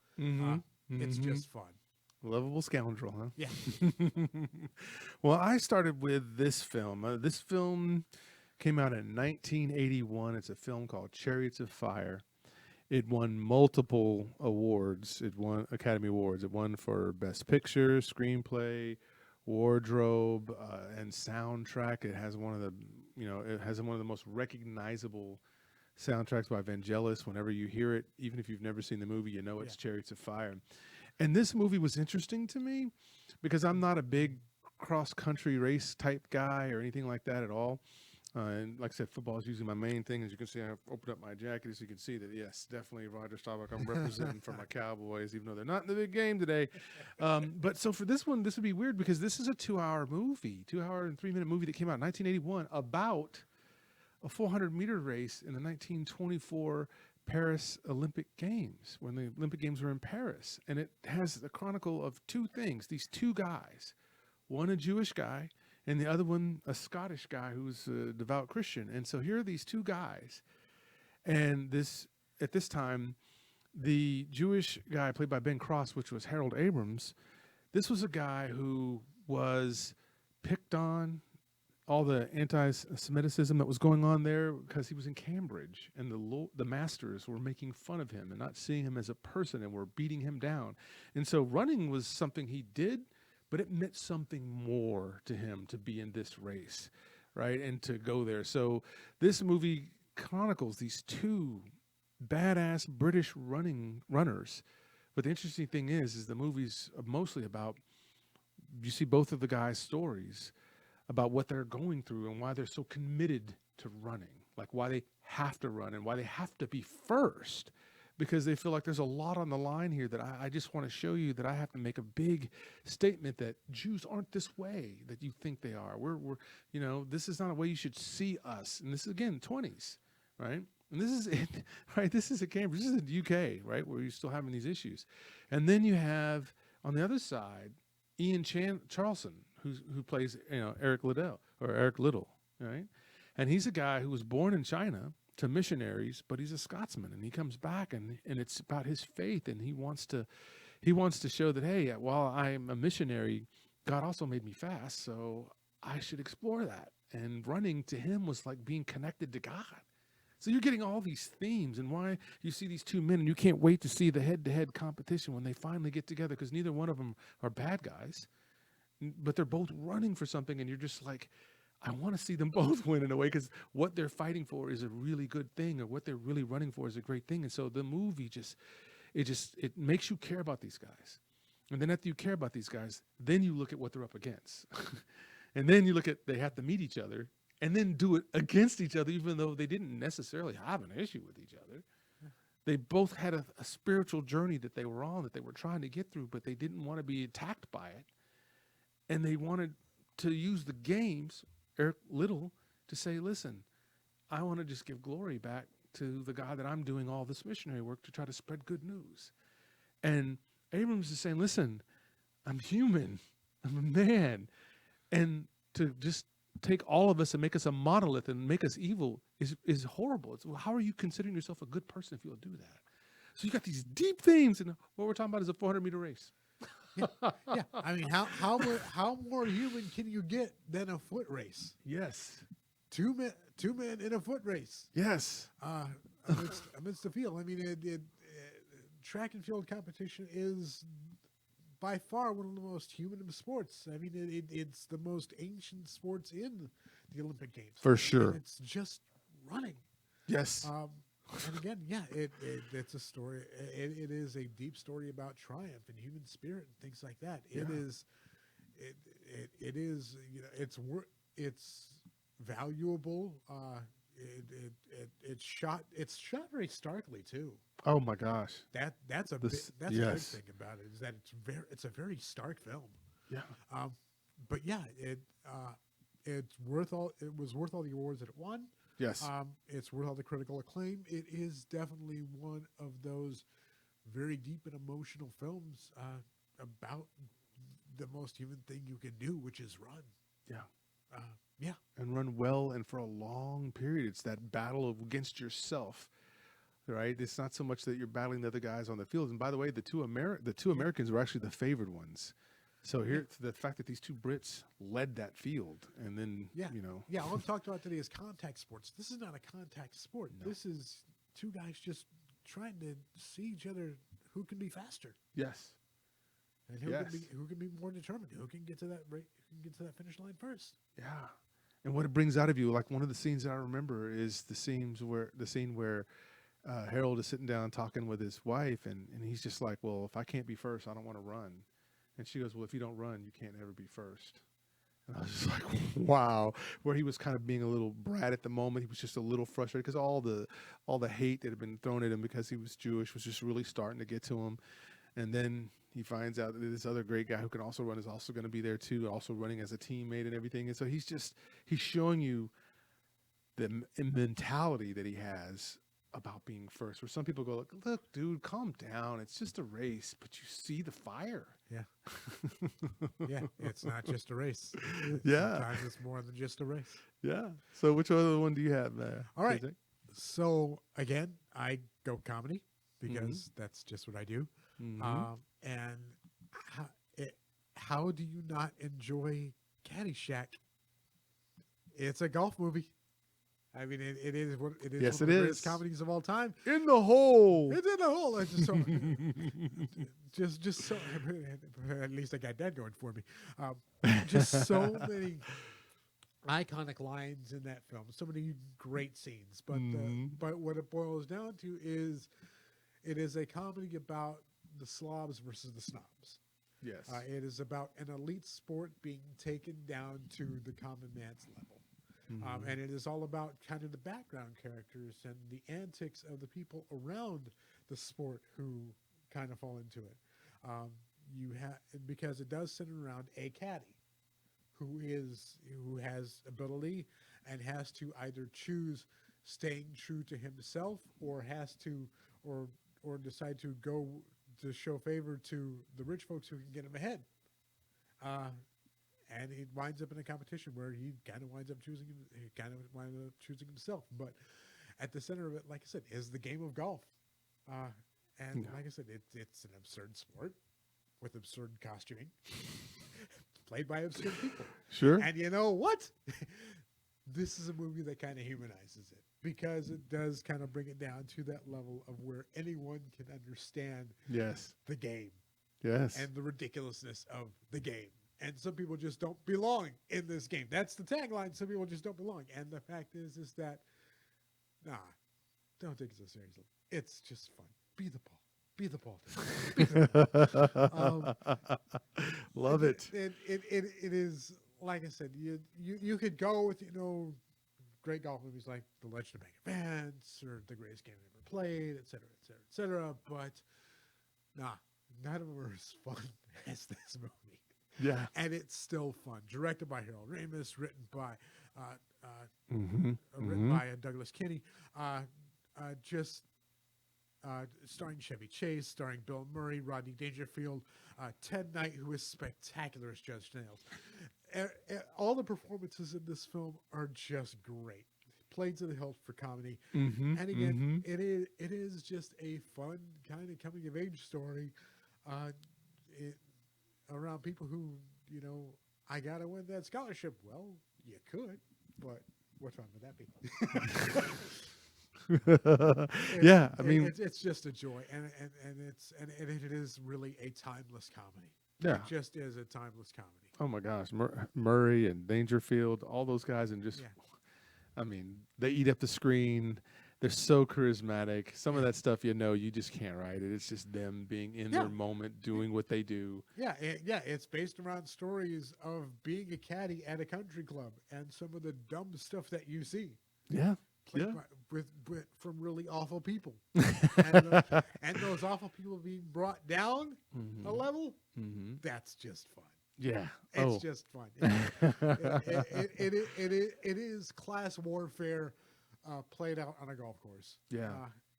It's just fun. Lovable scoundrel, huh? Yeah. Well, I started with this film. This film came out in 1981. It's a film called Chariots of Fire. It won multiple awards. It won Academy Awards. It won for Best Picture, Screenplay, Wardrobe, and Soundtrack. It has one of the most recognizable soundtracks by Vangelis. Whenever you hear it, even if you've never seen the movie, it's Chariots of Fire. And this movie was interesting to me because I'm not a big cross-country race type guy or anything like that at all. And like I said, football is usually my main thing. As you can see, I've opened up my jacket so you can see that, yes, definitely Roger Staubach. I'm representing for my Cowboys, even though they're not in the big game today. But so for this one, this would be weird because this is a 2-hour movie, 2-hour and 3-minute movie that came out in 1981 about a 400-meter race in the 1924 Paris Olympic Games, when the Olympic Games were in Paris. And it has the chronicle of two things, these two guys, one a Jewish guy and the other one a Scottish guy who's a devout Christian. And so here are these two guys. And at this time, the Jewish guy played by Ben Cross, which was Harold Abrams, this was a guy who was picked on, all the anti-Semitism that was going on there because he was in Cambridge, and the masters were making fun of him and not seeing him as a person and were beating him down. And so running was something he did, but it meant something more to him to be in this race, right, and to go there. So this movie chronicles these two badass British runners. But the interesting thing is the movie's mostly about, you see both of the guys' stories about what they're going through and why they're so committed to running, like why they have to run and why they have to be first, because they feel like there's a lot on the line here that I just want to show you that I have to make a big statement that Jews aren't this way that you think they are. We're this is not a way you should see us. And this is, again, 20s, right? And this is it, right? This is at Cambridge. This is the UK, right, where you're still having these issues. And then you have, on the other side, Ian Charleson, who plays Eric Little, right? And he's a guy who was born in China to missionaries, but he's a Scotsman, and he comes back, and it's about his faith, and he wants to show that, hey, while I'm a missionary, God also made me fast, so I should explore that. And running to him was like being connected to God. So you're getting all these themes, and why you see these two men, and you can't wait to see the head-to-head competition when they finally get together, because neither one of them are bad guys, but they're both running for something, and you're just like, I want to see them both win in a way, because what they're fighting for is a really good thing, or what they're really running for is a great thing. And so the movie it makes you care about these guys. And then after you care about these guys, then you look at what they're up against. And then you look at, they have to meet each other and then do it against each other, even though they didn't necessarily have an issue with each other. They both had a spiritual journey that they were on, that they were trying to get through, but they didn't want to be attacked by it. And they wanted to use the games, Eric Little, to say, listen, I want to just give glory back to the God that I'm doing all this missionary work to try to spread good news. And Abrams is saying, listen, I'm human, I'm a man. And to just take all of us and make us a monolith and make us evil is horrible. How are you considering yourself a good person if you'll do that? So you got these deep themes, and what we're talking about is a 400-meter race. Yeah. I mean, how more human can you get than a foot race? Yes. Two men in a foot race. Yes. Amidst the field. I mean, track and field competition is by far one of the most human of sports. I mean, it's the most ancient sports in the Olympic Games. For sure. And it's just running. Yes. And again, yeah, it's a story. It is a deep story about triumph and human spirit and things like that. Yeah. It is. It's valuable. It's shot very starkly too. Oh my gosh. That's a big thing about it, is that it's a very stark film. Yeah. But yeah, it was worth all the awards that it won. Yes. It's worth all the critical acclaim. It is definitely one of those very deep and emotional films about the most human thing you can do, which is run. Yeah. Yeah. And run well and for a long period. It's that battle against yourself, right? It's not so much that you're battling the other guys on the field. And by the way, the two Americans were actually the favored ones. So here, the fact that these two Brits led that field, and then, Yeah, all I'm talking about today is contact sports. This is not a contact sport. No. This is two guys just trying to see each other who can be faster. Yes. And who can be more determined, who can get to that finish line first. Yeah. And what it brings out of you, like one of the scenes that I remember is the scene where Harold is sitting down talking with his wife, and he's just like, well, if I can't be first, I don't want to run. And she goes, well, if you don't run, you can't ever be first. And I was just like, wow. Where he was kind of being a little brat at the moment. He was just a little frustrated because all the hate that had been thrown at him because he was Jewish was just really starting to get to him. And then he finds out that this other great guy who can also run is also going to be there too, also running as a teammate and everything. And so he's showing you mentality that he has about being first. Where some people go, look, dude, calm down. It's just a race, but you see the fire. Yeah. Yeah. It's not just a race. Yeah. Sometimes it's more than just a race. Yeah. So which other one do you have there? All right. JJ? So again, I go comedy because that's just what I do. Mhm. And how do you not enjoy Caddyshack? It's a golf movie. I mean, it is what it is. Yes, one it of the greatest is. comedies of all time. In the hole. It's in the hole. It's just so, just so. At least I got that going for me. Just so many iconic lines in that film. So many great scenes. But but what it boils down to is, it is a comedy about the slobs versus the snobs. Yes. It is about an elite sport being taken down to the common man's level. And it is all about kind of the background characters and the antics of the people around the sport who kind of fall into it. You have, because it does center around a caddy who has ability and has to either choose staying true to himself or has to or decide to go to show favor to the rich folks who can get him ahead. And he winds up in a competition where he kind of winds up choosing himself. But at the center of it, like I said, is the game of golf. And like I said, it's an absurd sport with absurd costuming, played by absurd people. Sure. And you know what? This is a movie that kind of humanizes it because it does kind of bring it down to that level of where anyone can understand Yes. the game Yes. and the ridiculousness of the game. And some people just don't belong in this game. That's the tagline. Some people just don't belong. And the fact is that, don't take it so seriously. It's just fun. Be the ball. Be the ball. Be the ball. Love it. It is, like I said, you could go with, great golf movies like The Legend of Bagger Vance or The Greatest Game Ever Played, et cetera, et cetera, et cetera. But none of them are as fun as this movie. Yeah. And it's still fun. Directed by Harold Ramis, written by Douglas Kinney, starring Chevy Chase, starring Bill Murray, Rodney Dangerfield, Ted Knight, who is spectacular as Judge Nails. All the performances in this film are just great. Played to the hilt for comedy. And again, it is just a fun kind of coming of age story. Around people who, I got to win that scholarship. Well, you could, but what fun would that be? Yeah, I mean, it's just a joy, and it is really a timeless comedy. yeah. It just is a timeless comedy. Oh my gosh, Murray and Dangerfield, all those guys, and just, I mean, they eat up the screen. They're so charismatic. Some of that stuff, you just can't write it. It's just them being in their moment, doing what they do. Yeah, it's based around stories of being a caddy at a country club and some of the dumb stuff that you see. Yeah, played from really awful people, and those awful people being brought down a level. That's just fun. Yeah, it's just fun. It is class warfare. Played out on a golf course. Yeah.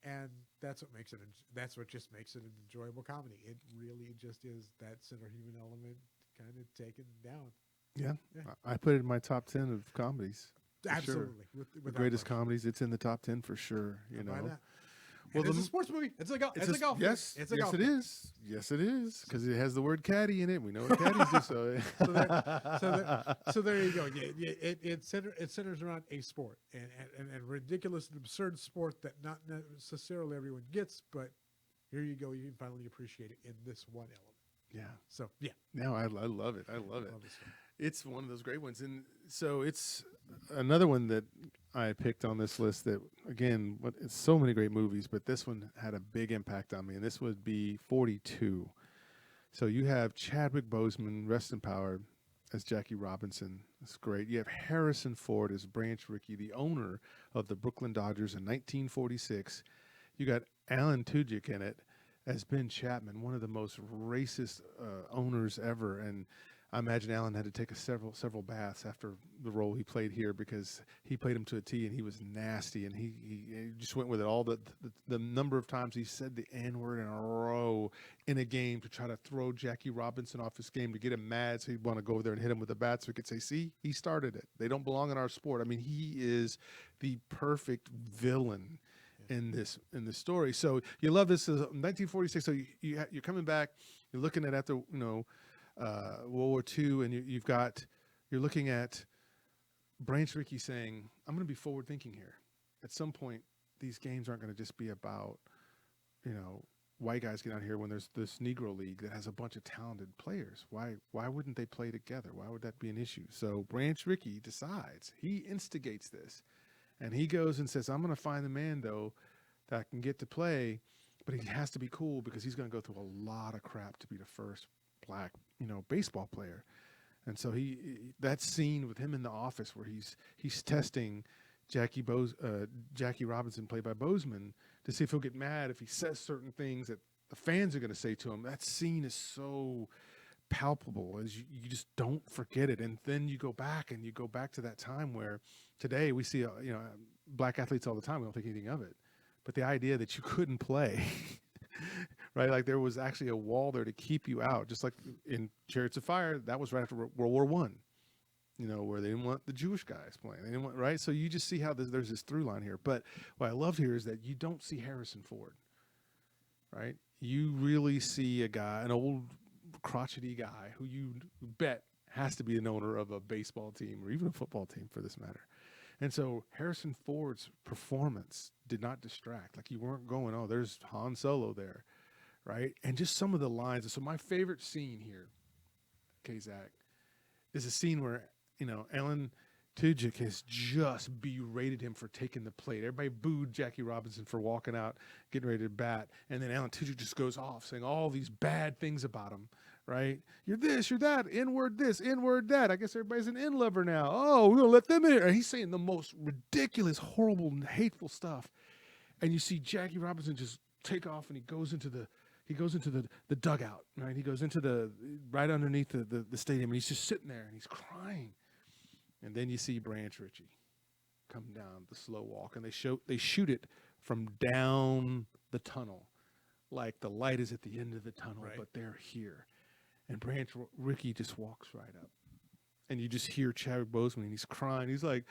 And that's what makes it. That's what just makes it an enjoyable comedy. It really just is that center human element kind of taken down. Yeah. I put it in my top 10 of comedies. Absolutely. Sure. The greatest comedies. It's in the top 10 for sure. Well, it's a sports movie. It's a golf. Yes, it's a golf. It is. Yes, it is, because it has the word caddy in it. We know what caddies do. So there you go. It centers around a sport and ridiculous and absurd sport that not necessarily everyone gets, but here you go. You can finally appreciate it in this one element. Yeah. So yeah. No, I love it. I love it. It's one of those great ones, and so it's another one that I picked on this list that, again, it's so many great movies, but this one had a big impact on me, and this would be 42. So you have Chadwick Boseman, rest in power, as Jackie Robinson. That's great. You have Harrison Ford as Branch Rickey, the owner of the Brooklyn Dodgers in 1946. You got Alan Tudyk in it as Ben Chapman, one of the most racist owners ever, and I imagine Allen had to take several baths after the role he played here because he played him to a T and he was nasty and he just went with it. All the number of times he said the N-word in a row in a game to try to throw Jackie Robinson off his game to get him mad, so he'd want to go over there and hit him with the bat so he could say, "See, he started it. They don't belong in our sport." I mean, he is the perfect villain in this story. So you love this. 1946. So you're coming back. You're looking at after World War II, and you're looking at Branch Rickey saying, "I'm going to be forward thinking here. At some point, these games aren't going to just be about, white guys get out here when there's this Negro League that has a bunch of talented players. Why wouldn't they play together? Why would that be an issue?" So Branch Rickey decides, he instigates this, and he goes and says, "I'm going to find the man, though, that can get to play, but he has to be cool because he's going to go through a lot of crap to be the first black, baseball player." And so that scene with him in the office where he's testing Jackie Robinson, played by Bozeman, to see if he'll get mad if he says certain things that the fans are going to say to him. That scene is so palpable as you just don't forget it. And then you go back to that time where today we see black athletes all the time. We don't think anything of it, but the idea that you couldn't play. Right, like there was actually a wall there to keep you out, just like in Chariots of Fire. That was right after World War I, where they didn't want the Jewish guys playing. They didn't want, right? So you just see how there's this through line here. But what I love here is that you don't see Harrison Ford, right? You really see a guy, an old crotchety guy who you bet has to be an owner of a baseball team or even a football team for this matter. And so Harrison Ford's performance did not distract. Like you weren't going, "Oh, there's Han Solo there," right? And just some of the lines. So my favorite scene here, Zach, is a scene where, Alan Tudyk has just berated him for taking the plate. Everybody booed Jackie Robinson for walking out, getting ready to bat. And then Alan Tudyk just goes off saying all these bad things about him. Right? "You're this, you're that, N-word this, N-word that. I guess everybody's an N-lover now. Oh, we're going to let them in here." And he's saying the most ridiculous, horrible, and hateful stuff. And you see Jackie Robinson just take off and he goes into the dugout, right? He goes into right underneath the stadium and he's just sitting there and he's crying. And then you see Branch Rickey come down the slow walk and they shoot it from down the tunnel. Like the light is at the end of the tunnel, right, but they're here. And Branch Rickey just walks right up. And you just hear Chadwick Boseman, and he's crying. He's like,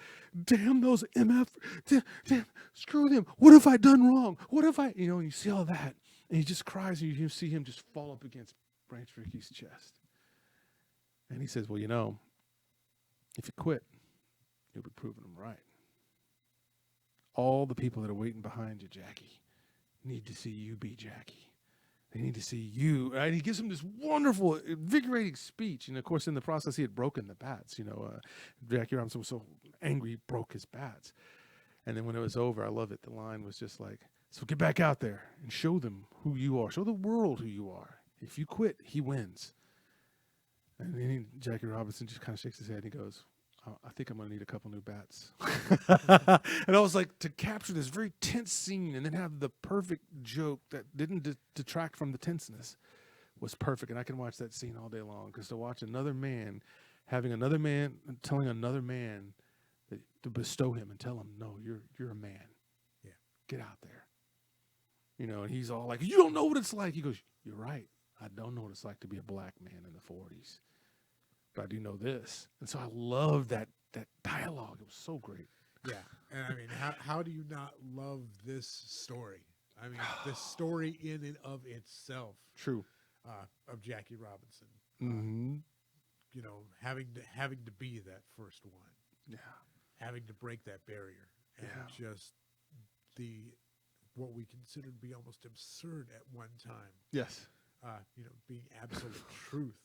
"Damn those MF, damn, screw them. What have I done wrong? What have I," and you see all that. And he just cries, and you see him just fall up against Branch Rickey's chest. And he says, "Well, if you quit, you'll be proving them right. All the people that are waiting behind you, Jackie, need to see you be Jackie. They need to see you." Right? He gives him this wonderful, invigorating speech. And, of course, in the process, he had broken the bats. Jackie Robinson was so angry, he broke his bats. And then when it was over, I love it. The line was just like, "So get back out there and show them who you are. Show the world who you are. If you quit, he wins." And then Jackie Robinson just kind of shakes his head and he goes, "I think I'm going to need a couple new bats." And I was like, to capture this very tense scene and then have the perfect joke that didn't detract from the tenseness was perfect. And I can watch that scene all day long, because to watch another man telling another man to bestow him and tell him, "No, you're a man. Yeah, get out there." And he's all like, "You don't know what it's like." He goes, "You're right. I don't know what it's like to be a black man in the 40s. But I do know this." And so I love that dialogue. It was so great. yeah. And I mean, how do you not love this story? I mean, this story in and of itself. True. Of Jackie Robinson. Mm-hmm. Having to be that first one. Yeah. Having to break that barrier. And just what we considered to be almost absurd at one time. Yes. Being absolute truth.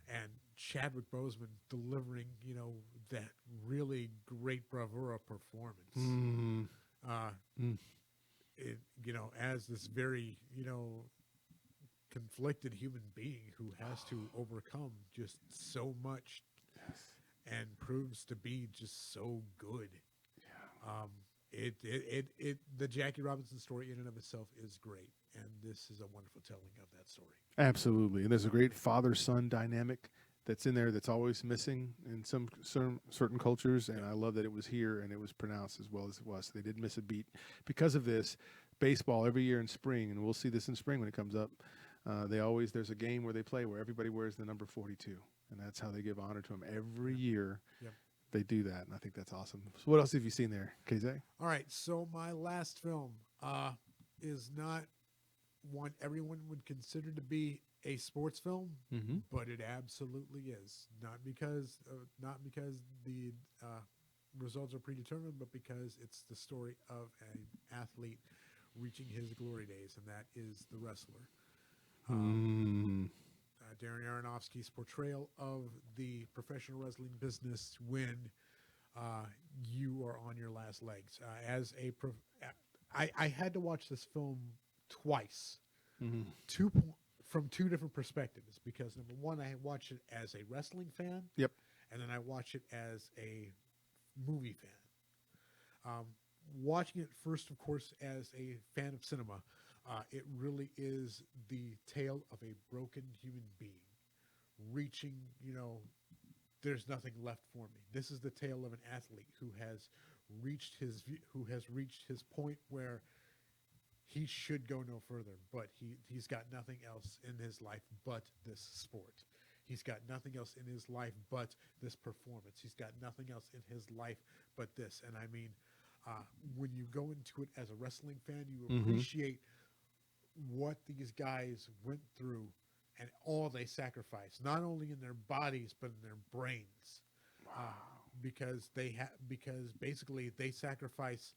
And Chadwick Boseman delivering, that really great bravura performance. Mm. As this very, conflicted human being who has to overcome just so much, yes, and proves to be just so good. Yeah. The Jackie Robinson story in and of itself is great, and this is a wonderful telling of that story. Absolutely. And there's a great father-son dynamic that's in there that's always missing in some certain cultures, and I love that it was here and it was pronounced as well as it was. They didn't miss a beat because of this. Baseball every year in spring, and we'll see this in spring when it comes up. There's a game where they play where everybody wears the number 42, and that's how they give honor to him every year. Yep. They do that, and I think that's awesome. So what else have you seen there, KZ? All right, so my last film is not one everyone would consider to be a sports film, Mm-hmm. but it absolutely is. Not because the results are predetermined, but because it's the story of an athlete reaching his glory days, and that is The Wrestler. Darren Aronofsky's portrayal of the professional wrestling business when you are on your last legs. I had to watch this film twice, Mm-hmm. from two different perspectives, because number one, I watched it as a wrestling fan. Yep. And then I watched it as a movie fan. Watching it first, of course, as a fan of cinema, it really is the tale of a broken human being reaching, there's nothing left for me. This is the tale of an athlete who has reached his point where he should go no further, but he's got nothing else in his life but this sport. He's got nothing else in his life but this performance. He's got nothing else in his life but this. And I mean, when you go into it as a wrestling fan, you Mhm. appreciate what these guys went through and all they sacrificed, not only in their bodies but in their brains. Because basically they sacrifice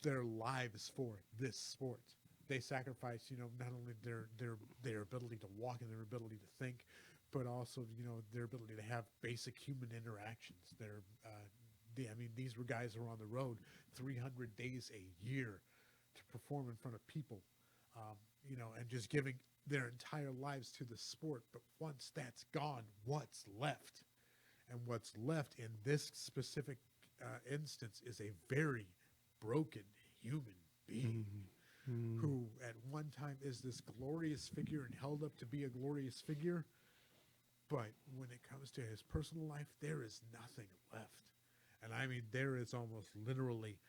their lives for this sport. They sacrifice, not only their ability to walk and their ability to think, but also, their ability to have basic human interactions. These were guys who are on the road 300 days a year to perform in front of people, and just giving their entire lives to the sport. But once that's gone, what's left? And what's left in this specific instance is a very broken human being who at one time is this glorious figure and held up to be a glorious figure. But when it comes to his personal life, there is nothing left. And I mean, there is almost literally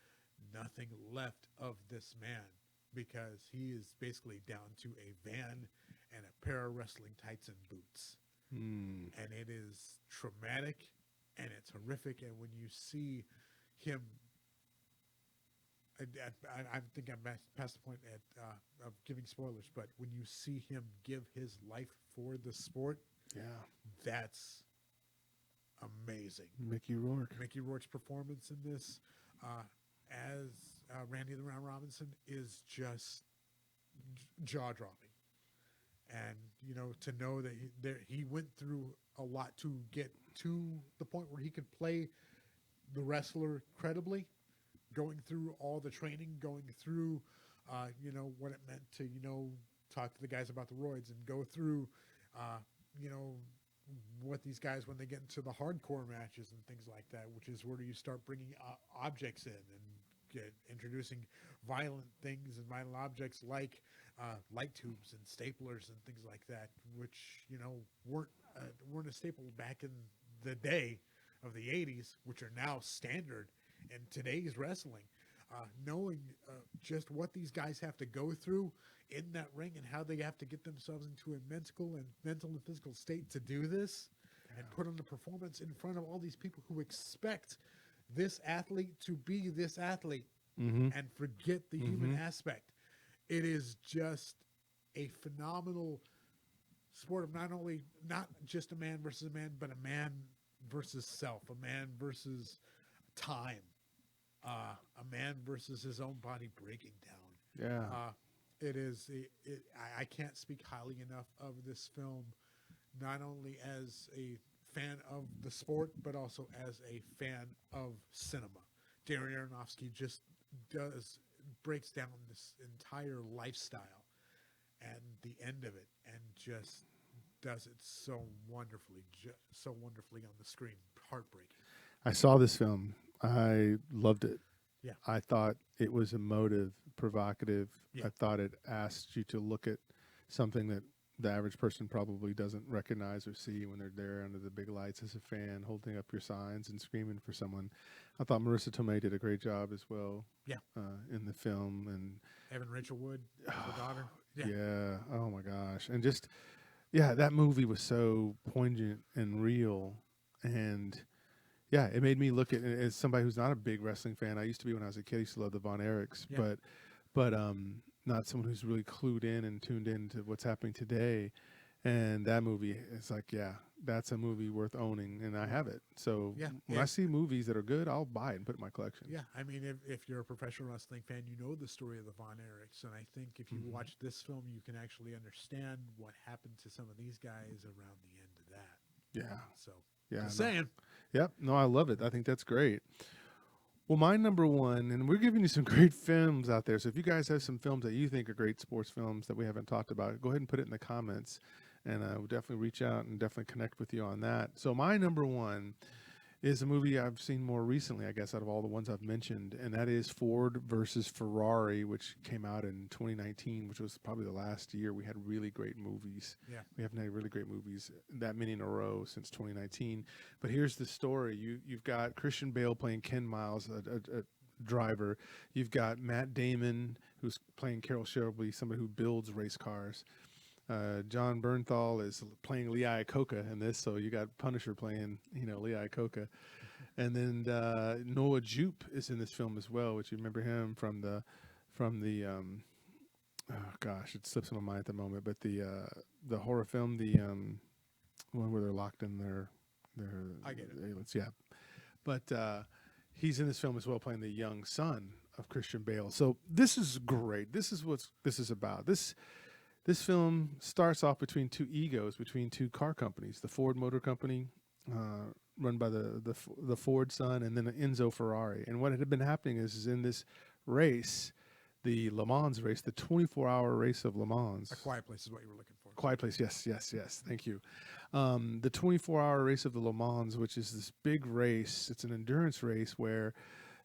nothing left of this man, because he is basically down to a van and a pair of wrestling tights and boots. And it is traumatic and it's horrific. And when you see him, I think I'm past the point of giving spoilers, but when you see him give his life for the sport, Yeah. that's amazing. Mickey Rourke. Mickey Rourke's performance in this as Randy the Round Robinson is just jaw-dropping. And, to know that he went through a lot to get to the point where he could play the wrestler credibly, going through all the training, going through, what it meant to, talk to the guys about the roids and go through, what these guys, when they get into the hardcore matches and things like that, which is where you start bringing objects in and introducing violent things and violent objects like light tubes and staplers and things like that, which, weren't a staple back in the day of the 80s, which are now standard in today's wrestling. Knowing just what these guys have to go through in that ring and how they have to get themselves into a mental and physical state to do this and put on a performance in front of all these people who expect this athlete to be this athlete and forget the human aspect. It is just a phenomenal sport of not just a man versus a man, but a man versus self, a man versus time, a man versus his own body breaking down. Yeah. I can't speak highly enough of this film, not only as a fan of the sport, but also as a fan of cinema. Darren Aronofsky just breaks down this entire lifestyle and the end of it, and just does it so wonderfully on the screen. Heartbreaking. I saw this film. I loved it. Yeah. I thought it was emotive, provocative. Yeah. I thought it asked you to look at something that the average person probably doesn't recognize or see when they're there under the big lights as a fan, holding up your signs and screaming for someone. I thought Marissa Tomei did a great job as well. Yeah. In the film, and Evan Rachel Wood, as the daughter. yeah. Oh my gosh, and just yeah, that movie was so poignant and real, and yeah, it made me look at it as somebody who's not a big wrestling fan. I used to be when I was a kid. I used to love the Von Erichs, Yeah. but not someone who's really clued in and tuned in to what's happening today. And that movie, it's like, yeah, that's a movie worth owning, and I have it. So Yeah, when yeah. I see movies that are good, I'll buy it and put it in my collection. Yeah, I mean, if you're a professional wrestling fan, you know the story of the Von Erichs, and I think if you watch this film, you can actually understand what happened to some of these guys around the end of that. Yeah. So, Yeah. just no. saying. Yep. No, I love it. I think that's great. Well, my number one, and we're giving you some great films out there. So if you guys have some films that you think are great sports films that we haven't talked about, go ahead and put it in the comments, and we'll definitely reach out and definitely connect with you on that. So my number one is a movie I've seen more recently, I guess, out of all the ones I've mentioned, and that is Ford versus Ferrari, which came out in 2019, which was probably the last year we had really great movies. Yeah. We haven't had really great movies that many in a row since 2019. But here's the story. You've got Christian Bale playing Ken Miles, a driver. You've got Matt Damon, who's playing Carroll Shelby, somebody who builds race cars. John Bernthal is playing Lee Iacocca in this, so you got Punisher playing, Lee Iacocca. And then Noah Jupe is in this film as well, which you remember him from the oh gosh, it slips my mind at the moment, but the horror film, the one where they're locked in their I get it. aliens, yeah. But he's in this film as well, playing the young son of Christian Bale. So this is great. This is what this is about. This film starts off between two egos, between two car companies, the Ford Motor Company, run by the Ford son, and then Enzo Ferrari. And what had been happening is in this race, the Le Mans race, the 24-hour race of Le Mans. A Quiet Place is what you were looking for. Quiet Place, yes. Thank you. The 24-hour race of the Le Mans, which is this big race. It's an endurance race where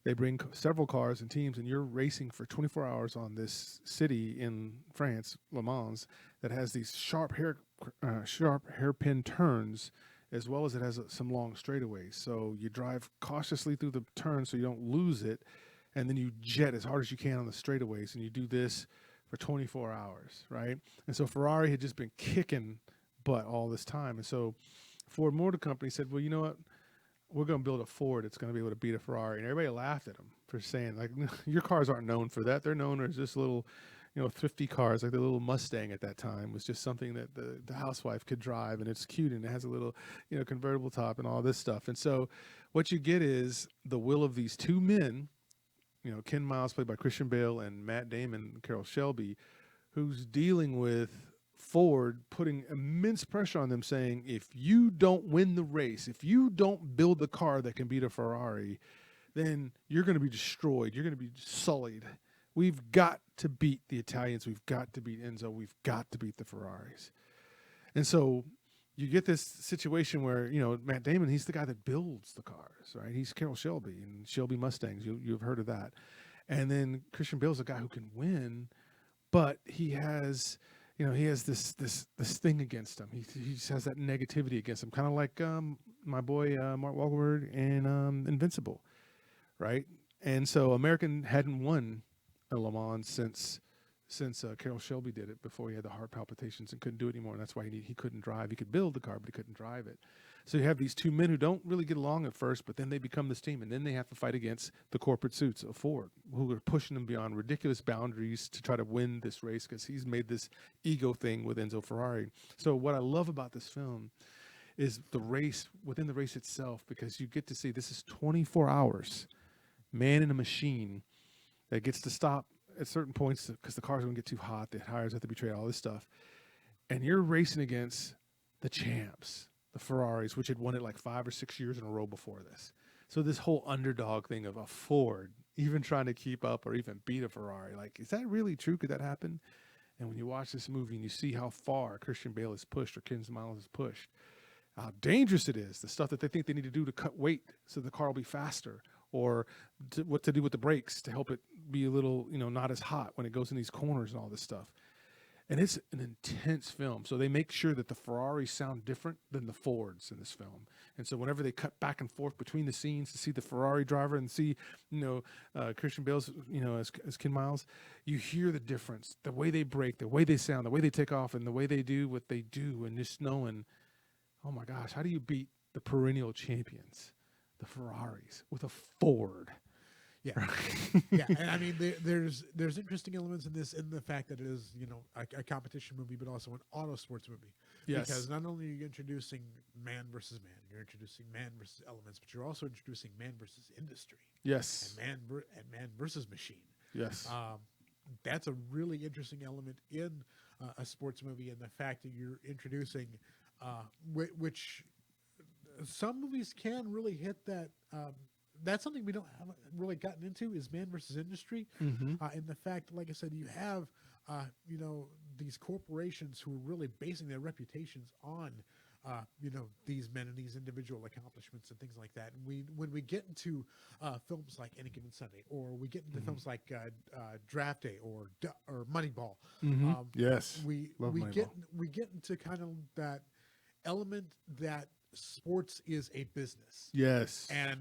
they bring several cars and teams, and you're racing for 24 hours on this city in France, Le Mans, that has these sharp hairpin turns, as well as it has some long straightaways. So you drive cautiously through the turn so you don't lose it, and then you jet as hard as you can on the straightaways, and you do this for 24 hours, right? And so Ferrari had just been kicking butt all this time, and so Ford Motor Company said, well, you know what? We're going to build a Ford that's going to be able to beat a Ferrari. And everybody laughed at him for saying, like, your cars aren't known for that. They're known as just little, thrifty cars, like the little Mustang at that time was just something that the housewife could drive, and it's cute, and it has a little, convertible top and all this stuff. And so what you get is the will of these two men, Ken Miles, played by Christian Bale, and Matt Damon, Carroll Shelby, who's dealing with Ford putting immense pressure on them, saying, if you don't win the race, if you don't build the car that can beat a Ferrari, then you're going to be destroyed. You're going to be sullied. We've got to beat the Italians. We've got to beat Enzo. We've got to beat the Ferraris. And so you get this situation where, Matt Damon, he's the guy that builds the cars, right? He's Carroll Shelby and Shelby Mustangs. You've heard of that. And then Christian Bale's a guy who can win, but he has this thing against him. He just has that negativity against him, kind of like my boy Mark Wahlberg in Invincible, right? And so American hadn't won a Le Mans since Carroll Shelby did it, before he had the heart palpitations and couldn't do it anymore. And that's why he couldn't drive. He could build the car, but he couldn't drive it. So you have these two men who don't really get along at first, but then they become this team, and then they have to fight against the corporate suits of Ford, who are pushing them beyond ridiculous boundaries to try to win this race, because he's made this ego thing with Enzo Ferrari. So what I love about this film is the race within the race itself, because you get to see this is 24 hours, man in a machine that gets to stop at certain points because the cars are going to get too hot, the tires have to be traded, all this stuff. And you're racing against the champs, the Ferraris, which had won it like 5 or 6 years in a row before this. So this whole underdog thing of a Ford even trying to keep up or even beat a Ferrari, like, is that really true? Could that happen? And when you watch this movie and you see how far Christian Bale is pushed, or Ken Miles is pushed, how dangerous it is, the stuff that they think they need to do to cut weight so the car will be faster, or what to do with the brakes to help it be a little, not as hot when it goes in these corners and all this stuff. And it's an intense film. So they make sure that the Ferraris sound different than the Fords in this film. And so whenever they cut back and forth between the scenes to see the Ferrari driver and see, Christian Bale's, as Ken Miles, you hear the difference, the way they brake, the way they sound, the way they take off, and the way they do what they do, and just knowing, oh my gosh, how do you beat the perennial champions, the Ferraris, with a Ford? Yeah, yeah, and I mean, there's interesting elements in this, in the fact that it is, a competition movie, but also an auto sports movie. Yes. Because not only are you introducing man versus man, you're introducing man versus elements, but you're also introducing man versus industry. Yes. And man versus machine. Yes. That's a really interesting element in a sports movie, and the fact that you're introducing, which some movies can really hit that. That's something we haven't really gotten into, is man versus industry, Mm-hmm. and the fact, like I said, you have these corporations who are really basing their reputations on these men and these individual accomplishments and things like that. And when we get into films like Any Given Sunday, or we get into Mm-hmm. films like Draft Day or Moneyball, Mm-hmm. Yes. we Love we get into kind of that element that sports is a business. Yes. And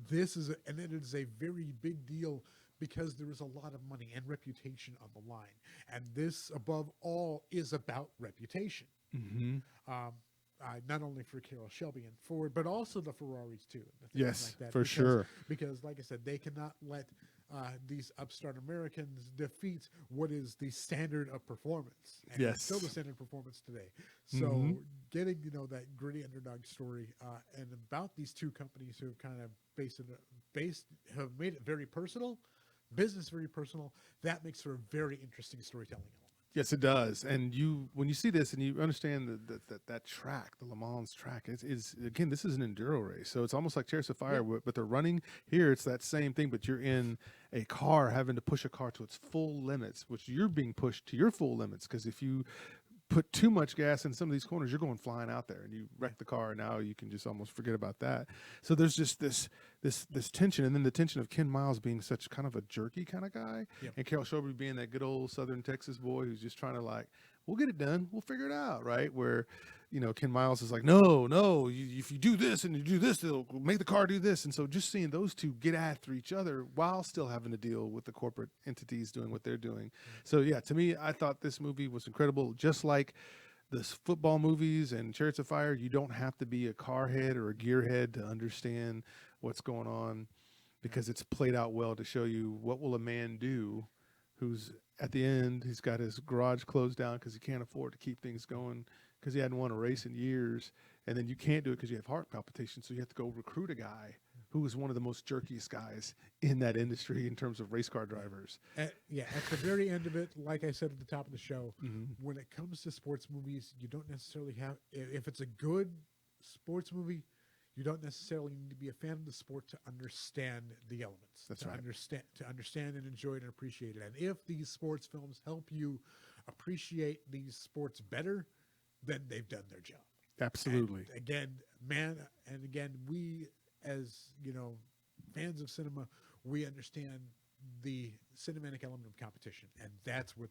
it is a very big deal, because there is a lot of money and reputation on the line. And this, above all, is about reputation. Mm-hmm. Not only for Carroll Shelby and Ford, but also the Ferraris too. And things Yes, like that, for sure. Because, like I said, they cannot let these upstart Americans defeat what is the standard of performance. And Yes. it's still the standard of performance today. So Mhm. getting that gritty underdog story, and about these two companies who have kind of have made it very personal, business very personal, that makes for a very interesting storytelling element. Yes, it does. And when you see this and you understand that track, the Le Mans track, is again, this is an enduro race. So it's almost like Chariots of Fire, but they're running. Here, it's that same thing, but you're in a car, having to push a car to its full limits, which you're being pushed to your full limits. Because if you put too much gas in some of these corners, you're going flying out there and you wreck the car, and now you can just almost forget about that. So there's just this tension, and then the tension of Ken Miles being such kind of a jerky kind of guy, Yep. and Carroll Shelby being that good old Southern Texas boy who's just trying to we'll get it done, we'll figure it out, right? Where Ken Miles is like, no, if you do this and you do this, it'll make the car do this. And so just seeing those two get after each other while still having to deal with the corporate entities doing what they're doing. So yeah, to me, I thought this movie was incredible. Just like the football movies and Chariots of Fire, you don't have to be a car head or a gearhead to understand what's going on, because it's played out well to show you what will a man do who's at the end, he's got his garage closed down because he can't afford to keep things going, because he hadn't won a race in years. And then you can't do it because you have heart palpitations. So you have to go recruit a guy who is one of the most jerkiest guys in that industry in terms of race car drivers. At the very end of it, like I said at the top of the show, Mhm. when it comes to sports movies, you don't necessarily have, if it's a good sports movie, you don't necessarily need to be a fan of the sport to understand the elements. That's to right. Understand and enjoy it and appreciate it. And if these sports films help you appreciate these sports better, then they've done their job. Absolutely. And again, we, as fans of cinema, we understand the cinematic element of competition, and that's what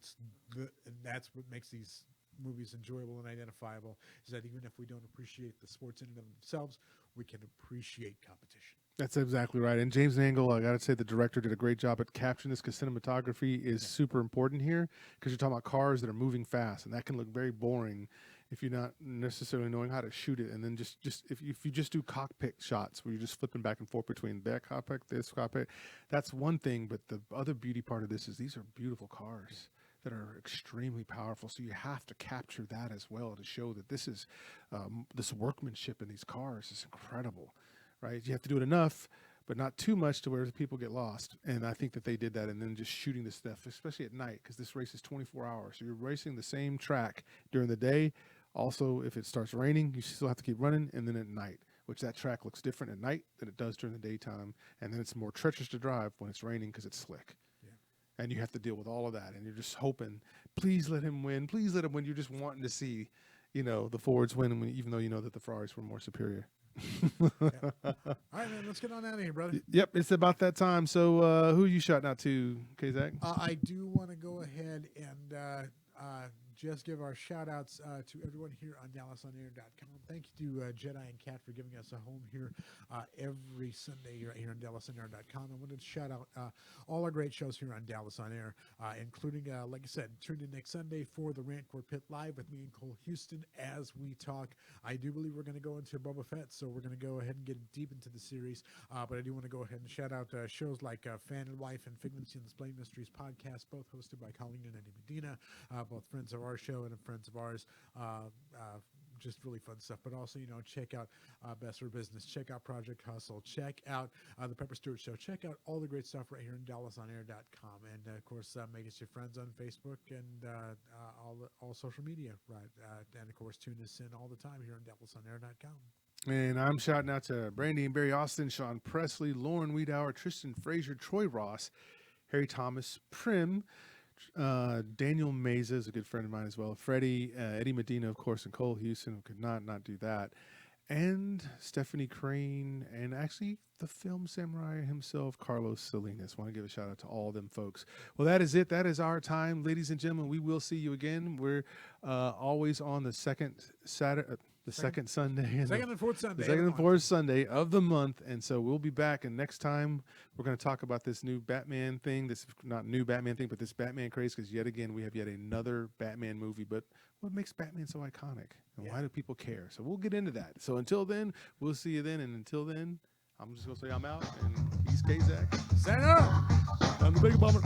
makes these movies enjoyable and identifiable, is that even if we don't appreciate the sports in and of themselves, we can appreciate competition. That's exactly right. And James Mangold, I got to say, the director did a great job at capturing this, because cinematography is super important here, because you're talking about cars that are moving fast, and that can look very boring if you're not necessarily knowing how to shoot it. And then just if you just do cockpit shots where you're just flipping back and forth between that cockpit, this cockpit, that's one thing. But the other beauty part of this is these are beautiful cars that are extremely powerful. So you have to capture that as well to show that this is this workmanship in these cars is incredible, right? You have to do it enough, but not too much to where people get lost. And I think that they did that. And then just shooting this stuff, especially at night, because this race is 24 hours. So you're racing the same track during the day. Also, if it starts raining, you still have to keep running. And then at night, which that track looks different at night than it does during the daytime. And then it's more treacherous to drive when it's raining because it's slick. And you have to deal with all of that. And you're just hoping, please let him win. Please let him win. You're just wanting to see, the Fords win, even though you know that the Ferraris were more superior. All right, man, let's get on out of here, brother. Yep, it's about that time. So who are you shouting out to, Kazak? I do want to go ahead and just give our shout outs to everyone here on DallasOnAir.com. Thank you to Jedi and Kat for giving us a home here every Sunday right here on DallasOnAir.com. I wanted to shout out all our great shows here on Dallas on Air, including, like I said, tune in next Sunday for the Rant Pit Live with me and Cole Houston as we talk. I do believe we're going to go into Boba Fett, so we're going to go ahead and get deep into the series. But I do want to go ahead and shout out shows like Fan and Wife and Figments and Display Mysteries podcast, both hosted by Colleen and Eddie Medina, both friends of our show and friends of ours. Just really fun stuff. But also, check out Best for Business, check out Project Hustle, check out the Pepper Stewart Show, check out all the great stuff right here in DallasOnAir.com, and of course, make us your friends on Facebook and all social media, right? And of course, tune us in all the time here on DallasOnAir.com. And I'm shouting out to Brandy and Barry Austin, Sean Presley, Lauren Wiedauer, Tristan Frazier, Troy Ross, Harry Thomas, Prim, Daniel Meza is a good friend of mine as well. Freddie, Eddie Medina, of course, and Cole Houston could not do that. And Stephanie Crane, and actually the film samurai himself, Carlos Salinas. Want to give a shout out to all them folks. Well, that is it. That is our time, ladies and gentlemen. We will see you again. We're always on the second Saturday. Second Sunday. Second and fourth Sunday. The second and fourth Sunday of the month. And so we'll be back. And next time we're going to talk about this new Batman thing. This not new Batman thing, but this Batman craze. Because yet again, we have yet another Batman movie. But what makes Batman so iconic? And why do people care? So we'll get into that. So until then, we'll see you then. And until then, I'm just going to say I'm out. And he's K-Zach. Stand up. I'm the Big Bomber.